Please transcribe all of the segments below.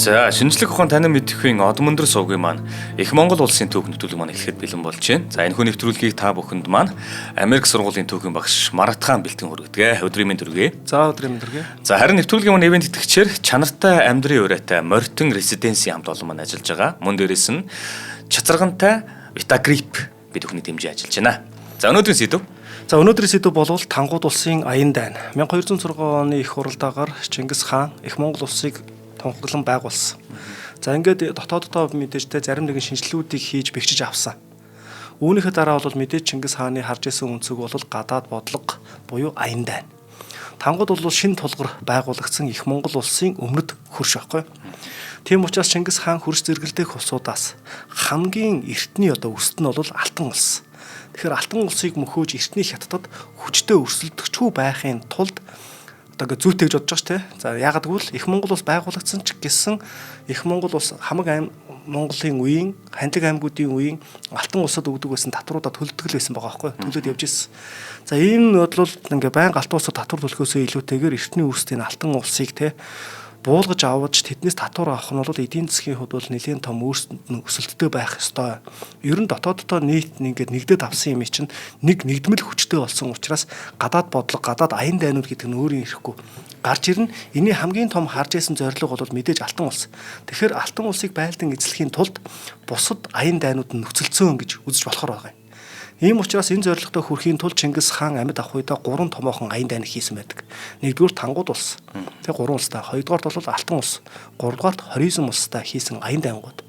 За шинжлэх ухаан танин мэдхийн Одон Мөндөр сувгийн маань их Монгол улсын түүх нэвтрүүлэг маань эхлэхэд бэлэн болж байна. За энэ хүн нэвтрүүлгийг та бүхэнд маань Америк сургуулийн түүхийн багш Марат хаан бэлтгэн хүргэдэг. Өдрийн мэнд хүргэе. За өдрийн мэнд хүргэе. За харин нэвтрүүлгийн маань ивент итгэгчээр чанартай амьдрын урайтай Морьтон резиденси хамт олон маань ажиллаж байгаа. Мөн дээрээс нь чацаргантай Витагрип бид бүхний дэмжиж ажиллаж байна. За өнөөдрийн сэдв. За өнөөдрийн сэдв бол Тангууд улсын аян дайн. 1206 оны их хуралдаагаар Чингис хаан их Монгол улсыг тунхаглан байгуулсан. За ингээд дотооддоо мэдээжтэй зарим нэгэн шинжилгүүдийг хийж бэхжиж авсан. Үүнийхээ дараа бол мэдээж Чингис хааны харж исэн өнцөг бол гадаад бодлого буюу аян дайн. Тангууд бол шинэ тулгуур байгуулагдсан их Монгол улсын өмнөд хөрш байхгүй. Тийм учраас Чингис хаан хөрш зэрэгэлдэх улсуудаас хамгийн эртний өсөлт нь бол Алтан улс. Тэгэхээр Алтан улсыг мөхөөж эртний хятадд хүчтэй өрсөлдөгчгүй байхын тулд одоо зүйтэй гэж бодож байгаа шүү дээ. За яагаад гэвэл их Монгол улс байгуулагдсан ч гэсэн их Монгол улс хамаг Монголын үеийн хандлаг аймагуудын үеийн Алтан улсад өгдөг байсан татваруудаа төлдөг л байсан байгаа байхгүй төлөд явж ирсэн. За ийм бодлол ингээ байнга Алтан улсад татвар төлөхөөсөө илүүтэйгээр эртний үүслийн Алтан улсыг буулгаж аваад тэднээс татвар авах нь бол эдийн засгийн хувьд бол нэлээд том өсөлттэй байх ёстой. Ер нь дотооддоо нийт ингээд нэгдээд авсан юм чинь нэгдмэл хүчтэй болсон учраас гадаад бодлого, гадаад аян дайнууд гэдэг нь өөрийн ирэхгүй гарч ирнэ. Эний хамгийн том харж байсан зорилго бол мэдээж Алтан улс. Тэгэхээр Алтан улсыг байлдан эзлэхийн тулд бусад аян дайнууд нь нөхцөлцөөн гэж үзэж болохоор байгаа юм. Ийм учраас энэ зорилготой хүрэхийн тулд Чингис хаан амьд авах үедээ 3 томоохон аян дайн хийсэн байдаг. Нэгдүгээр Тангууд улс. Тэгээ 3 улстай. Хоёрдугаарт бол Алтан улс. Гуравдугаарт Хоризм улстай хийсэн аян дайнгууд.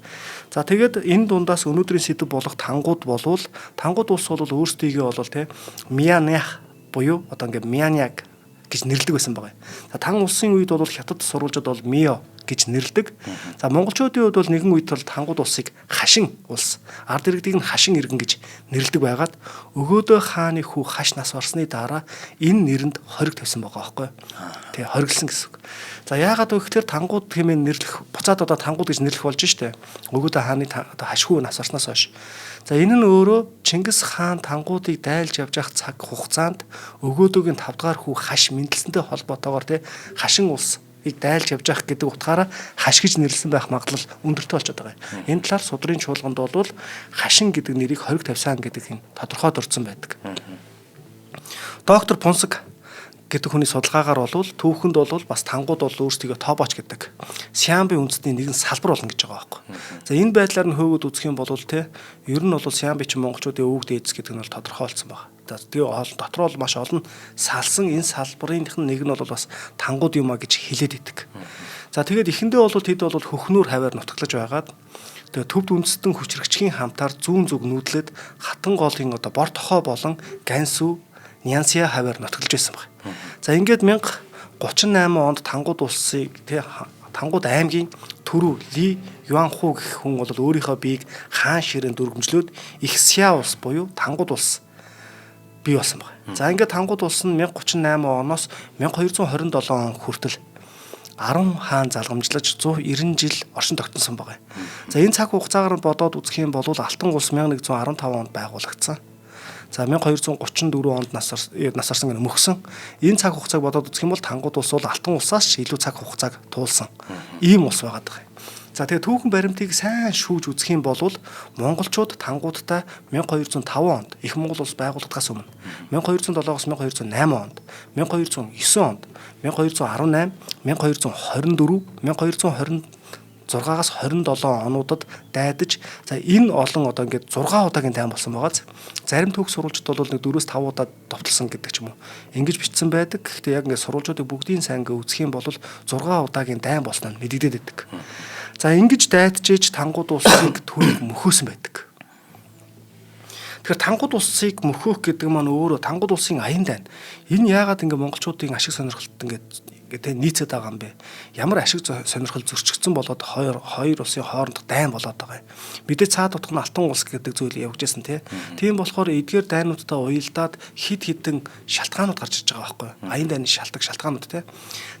За тэгээд энэ дундаас өнөөдрийн сэдэв болох Тангууд болвол Тангууд улс бол өөрсдийгөө бол Мянях буюу одоо ингээд Мяньяг гэж нэрлэдэг байсан байгаа. За Тан улсын үед бол хятад сурвалжууд бол Мио гэж нэрлэдэг. За монголчуудын хувьд бол нэгэн үед бол Тангууд улсыг Хашин улс, ард иргэдийг нь Хашин иргэн гэж нэрлэдэг байгаад өгөөдөө хааны хүү Хаш нас барсны дараа энэ нэрэнд хориг тавьсан байгаа байхгүй. Тэгээ хориглосон гэсэн үг. За яагаад вэ гэхээр Тангууд хэмээн нэрлэх буцаад Тангууд гэж нэрлэх болж штэ. Өгөөдөө хааны хашхүү нас барснаас хойш. За энэ нь өөрөө Чингис хаан Тангуудыг дайлж явж явах цаг хугацаанд өгөөдөөгийн 5 дахь хүү Хаш мэндэлсэнтэй холбоотойгоор Хашин улс дайлж явж явах гэдэг утгаараа хаш гэж нэрлсэн байх магадлал өндөртэй болчиход байгаа юм. Энэ талаар судрын чуулганд бол Хашин гэдэг нэрийг хориг тавьсан гэдэг нь тодорхой дурдсан байдаг. Доктор Пунсаг гэдэг хүний судалгаагаар бол түүхэнд бол бас Тангууд бол өөрсдөө Тобоч гэдэг Сиамбын үндэсний нэгэн салбар болно гэж байгаа байхгүй. За энэ байдлаар нь хөөгд үзэх юм бол ер нь бол Сиамбын чинь монголчуудын өвөг дээдс гэдэг нь бол тодорхойлцсон байна. Тэгээ дотор бол маш олон салсан энэ салбарынх нь нэг нь бол бас Тангууд юмаа гэж хэлээд идэг. За тэгээд эхэндээ бол тэд бол хөхнөр хаваар нутаглаж байгаад тэгээ төвд үндэстэн хүчрэгчгийн хамтаар зүүн зүг нүүдлээд хатан голын бор тохоо болон Гансү Нянсиа хаваар нутаглаж байсан байна. За ингээд 1038 онд Тангууд улсыг Тангууд аймгийн Түрүү Ли Юанху гэх хүн бол өөрийнхөө биеийг хаан ширээнд дүргэмжлөөд их Ся улс буюу Тангууд улс бий болсон байна. За ингээд Тангууд улс нь 1038 оноос 1227 он хүртэл 10 хаан залгамжлаж 190 жил оршин тогтносон байна. За энэ цаг хугацаагаар бодоод үзэх юм бол Алтан улс 1115 онд байгуулагдсан. За 1234 онд насарсан гэнэ мөхсөн. Энэ цаг хугацааг бодоод үзэх юм бол Тангууд улс бол Алтан улсаас ч илүү цаг хугацааг туулсан ийм улс байгаад байгаа юм. За тэгээ түүхэн баримтыг сайн шүүж үзэх юм бол монголчууд Тангуудтай 1205 онд их Монгол улс байгуулагдахаас өмнө 1207-оос 1208 онд 1209 онд 1218 1224 1226-аас 27 онуудад дайдаж за энэ олон ингээд 6 удаагийн дайн болсон байгааз зарим түүх сурвалжууд бол 4-5 удаа довтлсон гэдэг ч юм уу ингэж бичсэн байдаг. Гэхдээ яг ингээд сурвалжуудыг бүгдийн сайн үзэх юм бол 6 удаагийн дайн болсон нь мэдэгдээд байдаг. За ингэж дайдчихэж Тангууд улсыг төрөг мөхөөсөн байдаг. Тэгэхээр Тангууд улсыг мөхөөх гэдэг маань өөрөө Тангууд улсын аян дайн. Энэ яагаад ингээд монголчуудын ашиг сонирхолт ингээд нийцээд байгаа юм бэ? Ямар ашиг сонирхол зөрчигдсөн болоод хоёр улсын хооронд дайн болоод байгаа юм. Мэдээ цаад утга нь Алтан улс гэдэг зүйл явж байсан тийм болохоор эдгээр дайнуудтай уялдаад хид хідэн шалтгаанууд гарч ирж байгаа байхгүй юу? Аян дайны шалтгаанууд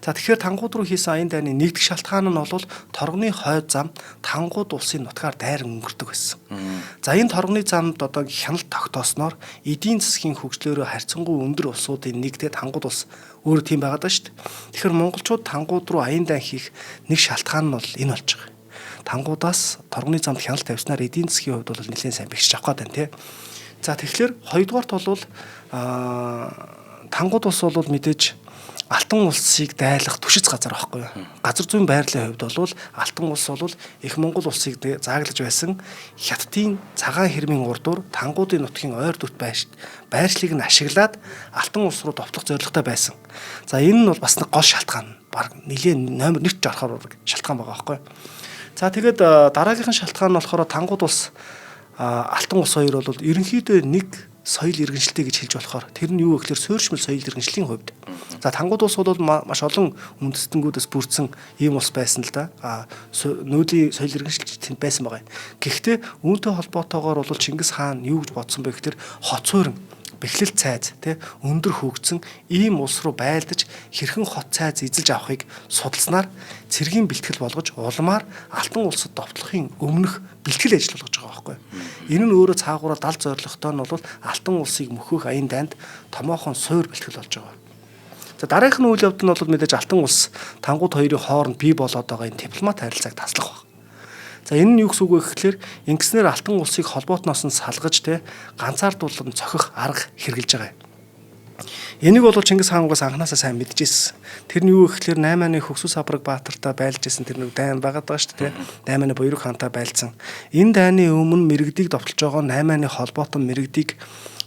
За тэгэхээр Тангууд руу хийсэн аян дайны нэгдэх шалтгаан нь бол торгоны хойд зам Тангууд улсын нутгаар дайран өнгөрдөг байсан. За энэ торгоны замд одоо хяналт тогтоосноор эдийн засгийн хөгжлөөрөө харьцангуй өндөр улсуудын нэгтэй тангууд улс өөрөө тийм байгаад байна шүү дээ. Тэгэхээр монголчууд тангууд руу аян дайн хийх нэг шалтгаан нь бол энэ болж байгаа. Тангуудаас торгоны замд хяналт тавьснаар эдийн засгийн хувьд бол нэлээд сайн бэхжиж авах гээд байна тий. За тэгэхээр хоёрдугаарт бол тангууд улс бол мэдээж Алтан улсыг дайлах түшиц газар байхгүй юу? Газар зүйн байрлалын хувьд бол Алтан улс бол их Монгол улсыг зааглаж байсан хятадын цагаан хэрмийн урдуур тангуудын нутгийн ойр дүрт байршлыг нь ашиглаад Алтан улс руу довтлох зорилготой байсан. За энэ нь бол бас нэг гол шалтгаан. Баг нэлээд номер 1-т орохоор шалтгаан байгаа байхгүй юу? За тэгээд дараагийнхан шалтгаан нь болохоор тангууд улс Алтан улс хоёр бол ерөнхийдөө нэг соёл иргэншилтэй гэж хэлж болохоор тэр нь юу гэхээр суурьшмал соёл иргэншлийн хувьд. За тангууд улс бол маш олон үндэстэнгүүдээс бүрдсэн ийм улс байсан л да. Нүүдлийн соёл иргэншилч тэнд байсан байгаа. Гэхдээ үүнтэй холбоотойгоор бол Чингис хаан юу гэж бодсон бэ гэхээр хот суурин бэхлэл цайз тий өндөр хөгжсөн ийм улс руу байлдаж хэрхэн хот цайз эзэлж авахыг судалснаар цэргийн бэлтгэл болгож улмаар Алтан улсад довтлохын өмнөх бэлтгэл ажил болгож байгаа байхгүй. Энэ нь өөрөө цаагаараа дал зорилготой нь бол Алтан улсыг мөхөх аян дайнд томоохон суур бэлтгэл болж байгаа. За дараагийн үйл явдал нь бол мэдээж Алтан улс тангууд хоёрын хооронд бий болоод байгаа энэ дипломат харилцааг таслах байна. За энэ нь юу гэсэн үг вэ гэхээр ингэснээр Алтан улсыг холбоотноос нь салгаж те ганцаардуулан цохих арга хэрэгжилж байгаа юм. Энийг бол Чингис хаангаас анханасаа сайн мэдчихсэн. Тэр нь юу гэхээр 8-ны Хөгсүс Авраг Баатартай байлжсэн тэр нэг дайн байгаад байгаа шүү дээ. 8-ны Буйраг хаантай байлцсан. Энэ дайны өмнө мэрэгдийг довтолж байгаа 8-ны холбоотон мэрэгдийг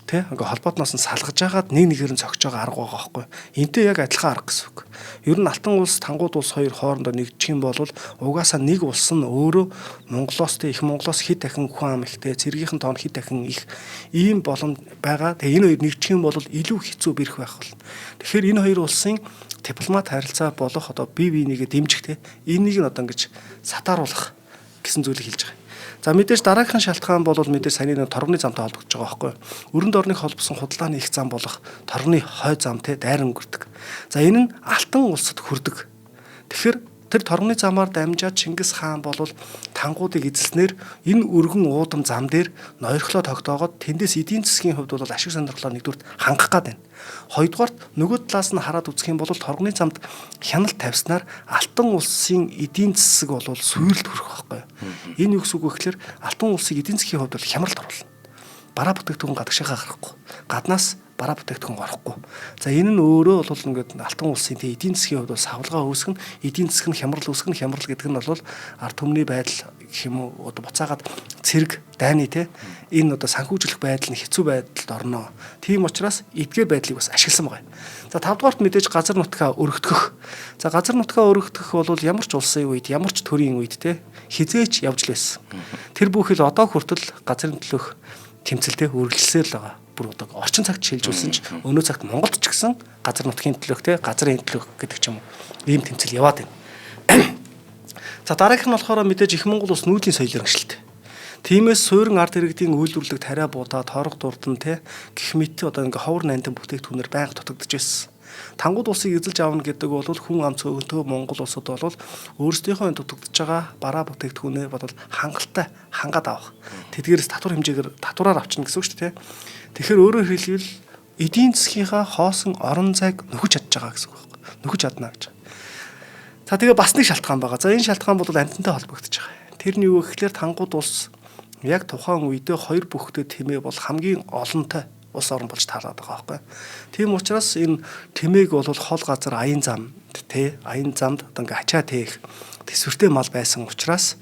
тэ ингээ холбоотноос нь салгаж агаад нэг нэгээр нь цогж байгаа арга байгаа байхгүй. Энтэй яг адилхан арга гэсэн үг. Ер нь Алтан улс, Тангууд улс хоёр хоорондоо нэгдчих юм бол угаасаа нэг улс нь өөрөө Монголоос их Монголоос хэд дахин хүн ам ихтэй, цэргийнхэн тоон хэд дахин их ийм боломж байгаа. Тэгээ энэ хоёр нэгдчих юм бол илүү хэцүү бэрх байх бол. Тэгэхээр энэ хоёр улсын дипломат харилцаа болох одоо бие биенийгээ дэмжих тэ энийг нь одоо ингэж сатааруулах гэсэн зүйлийг хэлж байгаа. За мэдээж дараагийн шалтгаан бол мэдээж саяны торгоны замтай холбогдож байгаа байхгүй юу? Өрөнд орныг холбосон худалдааны их зам болох торгоны хой зам те дайран өнгөрдөг. За энэ нь Алтан улсад хүрдэг. Тэгэхээр тэр торгоны замаар дамжаад Чингис хаан бол тангуудыг эзэлснээр энэ өргөн уудам зам дээр ноёрхлоо тогтоогоод тэндээс эдийн засгийн хувьд бол ашиг сонирхлоо нэгдүгээр хангах гээд байна. Хоёрдугаарт нөгөө талаас нь хараад үзэх юм бол торгоны замд хяналт тавьснаар Алтан улсын эдийн засаг бол суйрлт хүрэх байхгүй юу? Энэ юу гэсэн үг вэ гэхээр Алтан улсыг эдийн засгийн хувьд бол хямралд оруулна. Бараа бүтээгдэхүүн гадагшаага гарахгүй. Гаднаас бараа бүтээгдэхүүн орохгүй. За энэ нь өөрөө бол ингээд Алтан улсын эдийн засгийн хувьд савлгаа үүсгэн, эдийн засаг нь хямрал үүсгэн, хямрал гэдэг нь бол ард түмний байдал гэх юм уу одоо буцаагаад цэрэг, дайны те энэ одоо санхүүжлэх байдал нь хэцүү байдалд орно. Тийм учраас эдгээр байдлыг бас ашигласан байгаа. За 5 дугаарт мэдээж газар нутгаа өргөдгөх. За газар нутгаа өргөдгөх бол ямар ч улсын үед, ямар ч төрийн үед те хизээч явж л байсан. Тэр бүхэл одоо хүртэл газрын төлөөх тэмцэлтэй үргэлжилсээр л байгаа. Бүр одоо орчин цагт шилжүүлсэн ч өнөө цагт Монголд ч гэсэн газар нутгийн төлөөх те газрын төлөөх гэдэг ч юм уу ийм тэмцэл яваад байна. За дараагийнх нь болохоор мэдээж их Монгол улс нүүдлийн соёл иргэншилт. Тиймээс суурин ард иргэдийн үйлдвэрлэг тариа буудаа торог дурдан те гэх мэт одоо ингээ ховор нандин бүтээгдэхүүнээр байнга дутагдж байсан. Тангууд улсыг эзэлж авна гэдэг бол хүн ам цөөнтөө Монгол улсад бол өөрсдийнхөө дутагдж байгаа бараа бүтээгдэхүүнээ бодвол хангалттай хангаад авах. Тэдгээрээс татвар хэмжээгээр татвараар авчна гэсэн үг шүү дээ. Тэгэхээр өөрөөр хэлбэл эдийн засгийнхаа хоосон орон зайг нөхөж чадж байгаа гэсэн үг байна. Нөхөж чадна гэж. За тэгээ бас нэг шалтгаан байгаа. За энэ шалтгаан бол амьтантай холбогдож байгаа. Тэр нь юу гэхээр Тангууд улс яг тухайн үедээ хоёр бүхтэй тэмээ бол хамгийн олонтой улс орн болж таалаад байгаа байхгүй. Тийм учраас энэ тэмээг бол хол газар аян зам тэ аян замд одоо ингээ ачаа тээх төсвөртэй мал байсан учраас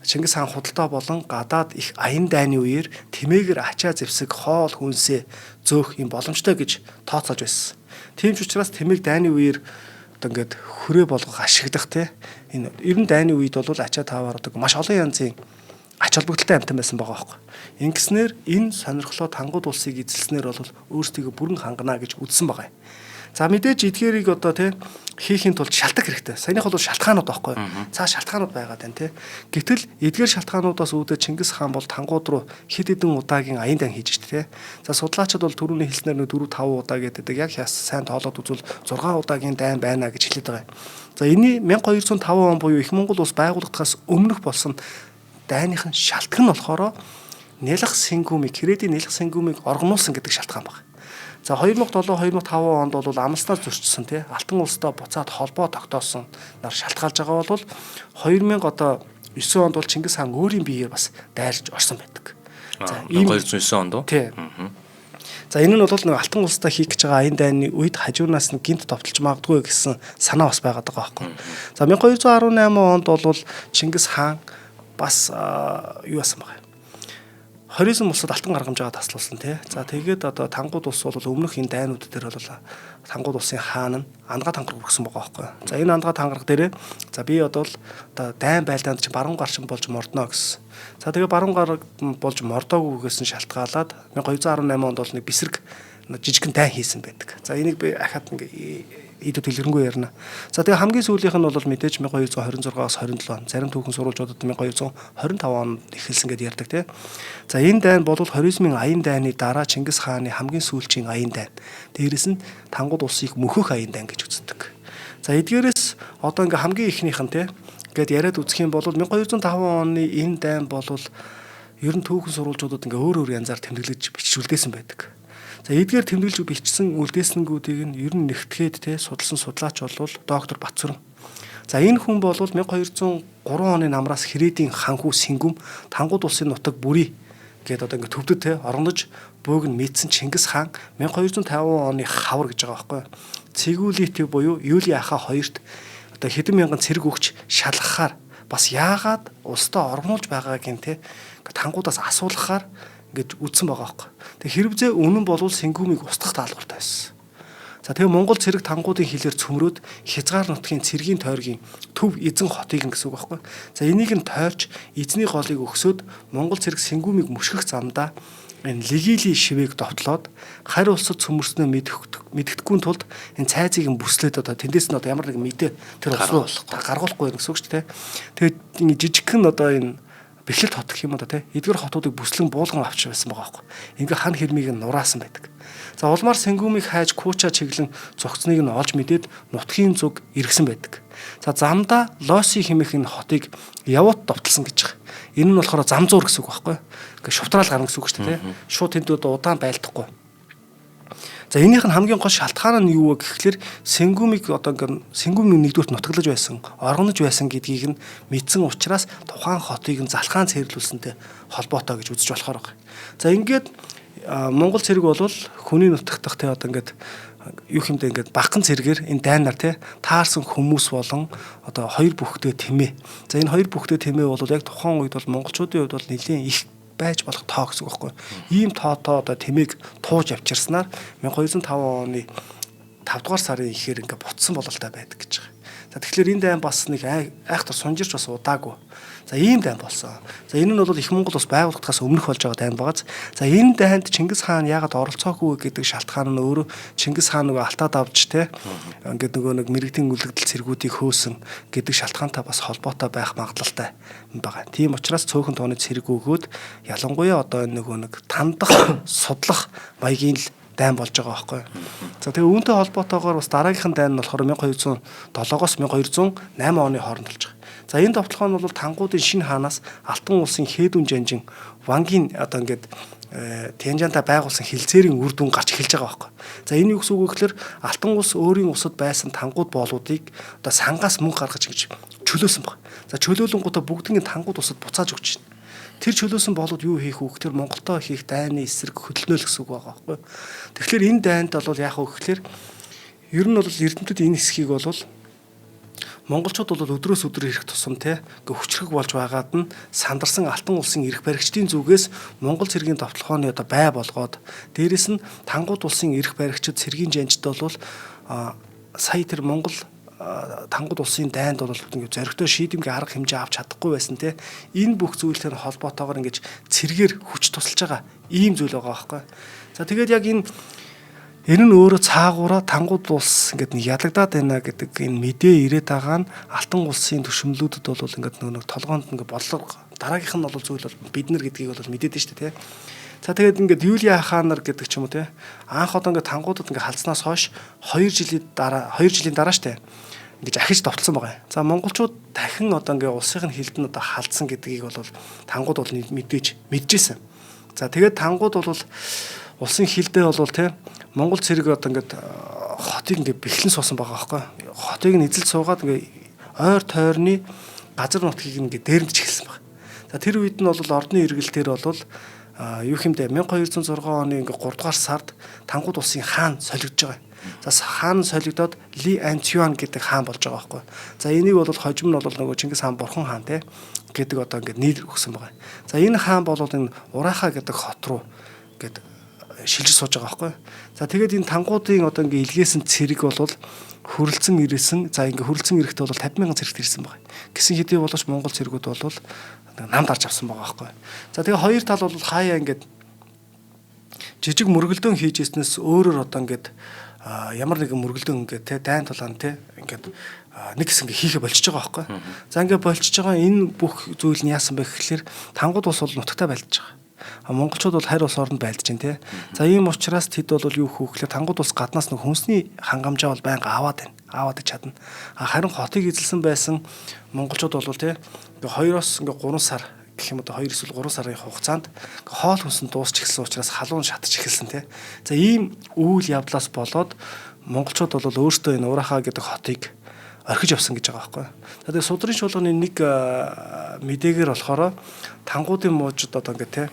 Чингис хаан худалдаа болон гадаад их аян дайны үеэр тэмээгээр ачаа зэвсэг хоол хүнсээ зөөх юм боломжтой гэж тооцоолж байсан. Тийм ч учраас тэмээг дайны үеэр одоо ингээд хүрээ болгох ашиглах тэ энэ ер нь дайны үед бол ачаа таавар одоо маш олон янзын ач холбогдолтой амтан байсан байгаа байхгүй. Ингэснээр энэ сонирхлоо Тангууд улсыг эзэлснээр бол өөрсдийгөө бүрэн хангана гэж үзсэн байгаа юм. За мэдээж эдгээрийг одоо тий хийхин тулд шалтгаан хэрэгтэй. Саяных бол шалтгаанууд байхгүй. Цаа шалтгаанууд байгаад байна тий. Гэтэл эдгээр шалтгаануудаас үүдээ Чингис хаан бол Тангууд руу хэд хэдэн удаагийн аян дан хийж штэ тий. За судлаачид бол түрүүний хэлснээр 4-5 удаа гэдэг яг сайн тоолоод үзвэл 6 удаагийн дайн байна гэж хэлээд байгаа юм. За энэ 1205 он буюу их Монгол улс байгуулагдахаас өмнөх болсон дайныхын шалтгаан нь болохоор нялх сэнгүүмийг кредит нялх сэнгүүмийг оргонуулсан гэдэг шалтгаан байна. За 2007-2005 онд бол амлснаар зөрчсөн тий Алтан улстай буцаад холбоо тогтоосон нар шалтгаалж байгаа бол 2009 онд бол Чингис хаан өөрийн биеэр бас дайрч орсон байдаг. За 1209 онд уу? Тий. За энэ нь бол нэг Алтан улстай хийх гэж байгаа аян дайны үед хажуунаас нь гинт товтолж магадгүй гэсэн санаа бас байгаад байгаа байхгүй. За 1218 онд бол Чингис хаан бас юу яасан бэ? Хоризм улсад алтан гаргамжаа таслуулсан тий. За тэгээд одоо Тангууд улс бол өмнөх энэ дайнууд дээр бол Тангууд улсын хаан нь андгаа тангараг хүргэсэн байгаа байхгүй. За энэ андгаа тангараг дээрээ за би одоо дайн байлдаанд чи баруун гарчин болж мордно гэсэн. За тэгээ баруун гар болж мордоогүйгээсэн шалтгаалаад 1218 онд бол нэг бисрэг жижигхэн дайн хийсэн байдаг. За энийг би ахаад ингээ идэв дэлгэрэнгүй ярина. За тэгээ хамгийн сүүлийнх нь бол мэдээж 1226-аас 27 он зарим түүхэн сурвалжуудад 1225 онд эхэлсэн гэдээ ярьдаг тий. За энэ дайн бол хоризмын аян дайны дараа Чингис хааны хамгийн сүүлчийн аян дайн. Дээрээс нь Тангууд улсыг мөхөх аян дайн гэж үздэг. За эдгээрээс одоо ингээ хамгийн ихнийх нь тий гэд яриад үзэх юм бол 1205 оны энэ дайн бол ер нь түүхэн сурвалжуудад ингээ өөр өөр янзаар тэмдэглэж бичүүлдээсэн байдаг. За эдгээр тэмдэглэж бичсэн үлдээсэнгүүдийг нь ер нь нэгтгэхэд те судалсан судлаач бол доктор Батцүрэн. За энэ хүн бол 1203 оны намраас Хэрээдийн ханхүү Сэнгүм Тангууд улсын нутаг бүрий гээд одоо ингээ төвдөд те орондож бөөг нь мэдсэн Чингис хаан 1250 оны хавар гэж байгаа байхгүй. Цэгүүлийтэй буюу Юли ахаа хоёрт одоо хэдэн мянган цэрэг өгч шалгахаар бас яагаад улстай ормуулж байгааг нь те Тангуудаас асуулахаар гэж үтсэн байгаа байхгүй. Тэг хэрвзээ үнэн болвол Сэнгүүмийг устгах даалгавартай байсан. За тэгээ Монгол цэрэг Тангуудын хилээр цөмрөөд Хязгаар нутгийн цэргийн тойргийн төв эзэн хотыг гэсэн үг байхгүй. За энийг нь тойрч эзний голыг өгсөд Монгол цэрэг Сэнгүүмийг мөшгөх замдаа энэ легилийн шивээг довтлоод харь улсад цөмөрснөө мэддэхгүй тулд энэ цайзыг нь бүслээд одоо тэндээс нь одоо ямар нэг мэдээ тэр улс руу гаргуулахгүй гэсэн үг шүү дээ. Тэгээд ингэ жижигхэн одоо энэ бэхлэлт хот гэх юм одоо тий эдгээр хотуудыг бүслэн буулган авч байсан байгаа байхгүй. Ингээ хан хэрмийг нь нураасан байдаг. За улмаар Сэнгүүмийг хайж Кууча чиглэн зогцныг нь олж мэдээд нутгийн зүг иргсэн байдаг. За замдаа Лоси хэмээх энэ хотыг явуут довтлсон гэж байгаа. Энэ нь болохоор зам зуур гэсэн үг байхгүй. Ингээ шувтраал гарна гэсэн үг шүү дээ тий. Шууд тэнд удаан байлдахгүй. За энийх нь хамгийн гол шалтгаан нь юу вэ гэхлээр Сэнгүүмийг одоо ингээ Сэнгүүмийг нэгдүгürt нутаглаж байсан, оргонож байсан гэдгийг нь мэдсэн учраас тухайн хотыг нь залхаан цэвэрлүүлсэнтэй холбоотой гэж үзэж болохоор байгаа. За ингээд Монгол цэрэг бол хүний нутагтах те одоо ингээд юу хэмдэ ингээд багхан цэргээр энэ дайнаар те таарсан хүмүүс болон одоо хоёр бүхтэй тэмээ. За энэ хоёр бүхтэй тэмээ бол яг тухайн үед бол монголчуудын хувьд бол нэлийн их байж болох тоо гэсэн үг байхгүй. Ийм тоотоо одоо тэмээг тууж авчирснаар 1205 оны 5 дугаар сарын ихээр ингээ бутсан бололтой байдаг гэж байгаа. За тэгэхээр энэ дайн бас нэг айхтар сунжирч бас удаагүй. За ийм дайн болсон. За энэ нь бол их Монгол бас байгуулагдахаас өмнөх болж байгаа дайн багаз. За энэ дайнд Чингис хаан яагаад оролцоогүй гэдэг шалтгаан нь өөрөө Чингис хаан нөгөө алтаад авч те ингээд нөгөө нэг мэрэгдийн үлэгдэл цэргүүдийг хөөсөн гэдэг шалтгаантай бас холбоотой байх магадлалтай байгаа. Тийм учраас цөөхөн тооны цэрэг өгөөд ялангуяа одоо нөгөө нэг тандах, судлах маягийн л дайн болж байгаа байхгүй. За тэгээ үүнтэй холбоотойгоор бас дараагийнх нь дайн нь болохоор 1207-оос 1208 оны хооронд болж байгаа. За энэ довтлогоо нь бол Тангуудын шинэ хаанаас Алтан улсын Хээдүн жанжин Вангийн одоо ингээд Тянжаантай байгуулсан хилцээрийн үр дүн гарч эхэлж байгаа байхгүй. За энэ юу гэсэн үг вэ гэхээр Алтан улс өөрийн усад байсан Тангууд боолуудыг одоо сангаас мөнгө гаргаж гэж чөлөөсөн баг. За чөлөөлөнгуудаа бүгднийг Тангууд усад буцааж өгч байна. Тэр чөлөөсөн боолууд юу хийх вэ гэхээр Монголтой хийх дайны эсрэг хөдөлнөл гэсэн үг байгаа байхгүй. Тэгэхээр энэ дайнд бол яах вэ гэхээр ер нь бол эрдэмтэд энэ хэсгийг бол монголчууд бол өдрөөс өдөр ирэх тусам те хүчрэг болж байгаад нь сандарсан Алтан улсын эрх баригчдын зүгээс Монгол цэргийн товтлогооны одоо бай болгоод дээрэс нь Тангууд улсын эрх баригчид цэргийн жанжид бол сая тэр Монгол Тангууд улсын дайнд бол ингээд зоригтой шийдэмгийн арга хэмжээ авч чадахгүй байсан те энэ бүх зүйлтэй холбоотойгоор ингээд цэргээр хүч тусалж байгаа ийм зүйл байгаа байхгүй. За тэгээд яг энэ нь өөрөө цаагаараа Тангууд улс ингээд нэг ялагдаад байна гэдэг энэ мэдээ ирээд байгаа нь Алтан улсын төшмлүүдэд бол ингээд нэг толгоонд ингээд бодлого дараагийнх нь бол зүйл бол бид нар гэдгийг бол мэдээд байна шүү дээ те. За тэгээд ингээд Юли хаан нар гэдэг ч юм уу те анх одоо ингээд Тангуудад ингээд халдснаас хойш 2 жилийн дараа штэ ингэж ахиж довтлсон байгаа. За монголчууд дахин одоо ингээд улсынх нь хилд нь одоо халдсан гэдгийг бол Тангууд бол мэдээжсэн. За тэгээд тангууд бол улсын хилдээ бол те Монгол цэрэг одоо ингээд хотыг ингээд бэхлэн суусан байгаа байхгүй. Хотыг нь эзэлж суугаад ингээд ойр тойрны газар нутгийг ингээд дээрэмдэж эхэлсэн байна. За тэр үед нь бол ордны эргэлтээр бол юу хэмдэ 1206 оны ингээд 3 дугаар сард тангууд улсын хаан солигдож байгаа. За хаан солигдоод Ли Антюан гэдэг хаан болж байгаа байхгүй. За энийг бол хожим нь бол нөгөө Чингис хаан бурхан хаан те гэдэг одоо ингээд нэр өгсөн байгаа. За энэ хаан бол энэ Урааха гэдэг хот руу ингээд шилжиж сууж байгаа байхгүй. За тэгээд энэ тангуудын одоо ингээ илгээсэн цэрэг бол хөрөлцөн ирсэн. За ингээ хөрөлцөн ирэхдээ бол 50,000 цэрэгт ирсэн байгаа. Гэсэн хэдий боловч Монгол цэргүүд бол намд арж авсан байгаа байхгүй. За тэгээ хоёр тал бол хаяа ингээд жижиг мөргөлдөөн хийжсэнээс өөрөөр одоо ингээд ямар нэгэн мөргөлдөөн ингээд те дайн тулаан те ингээд нэг хэсэг ингээ хийхэ болчихж байгаа байхгүй. За ингээ болчихж байгаа энэ бүх зүйл нь яасан бэ гэхэлэр тангууд бол нутагтаа байлдаж байгаа. Монголчууд бол хайр ус оронд байлдаж байна те. За ийм учраас тэд бол юу хөөхлөөр тангууд улс гаднаас нэг хүнсний хангамжаа бол байнга аваад байна. Аваад чадна. Харин хотыг эзэлсэн байсан монголчууд бол те 2-оос 3 сар гэх юм одоо 2 эсвэл 3 сарын хугацаанд хоол хүнс нь дуусч эхэлсэн учраас халуун шатж эхэлсэн те. За ийм үйл явдлаас болоод монголчууд бол өөрсдөө энэ Урааха гэдэг хотыг орхиж авсан гэж байгаа байхгүй. Тэгээд судрын чуулганы нэг мэдээгээр болохоор тангуудын муужид одоо ингээ те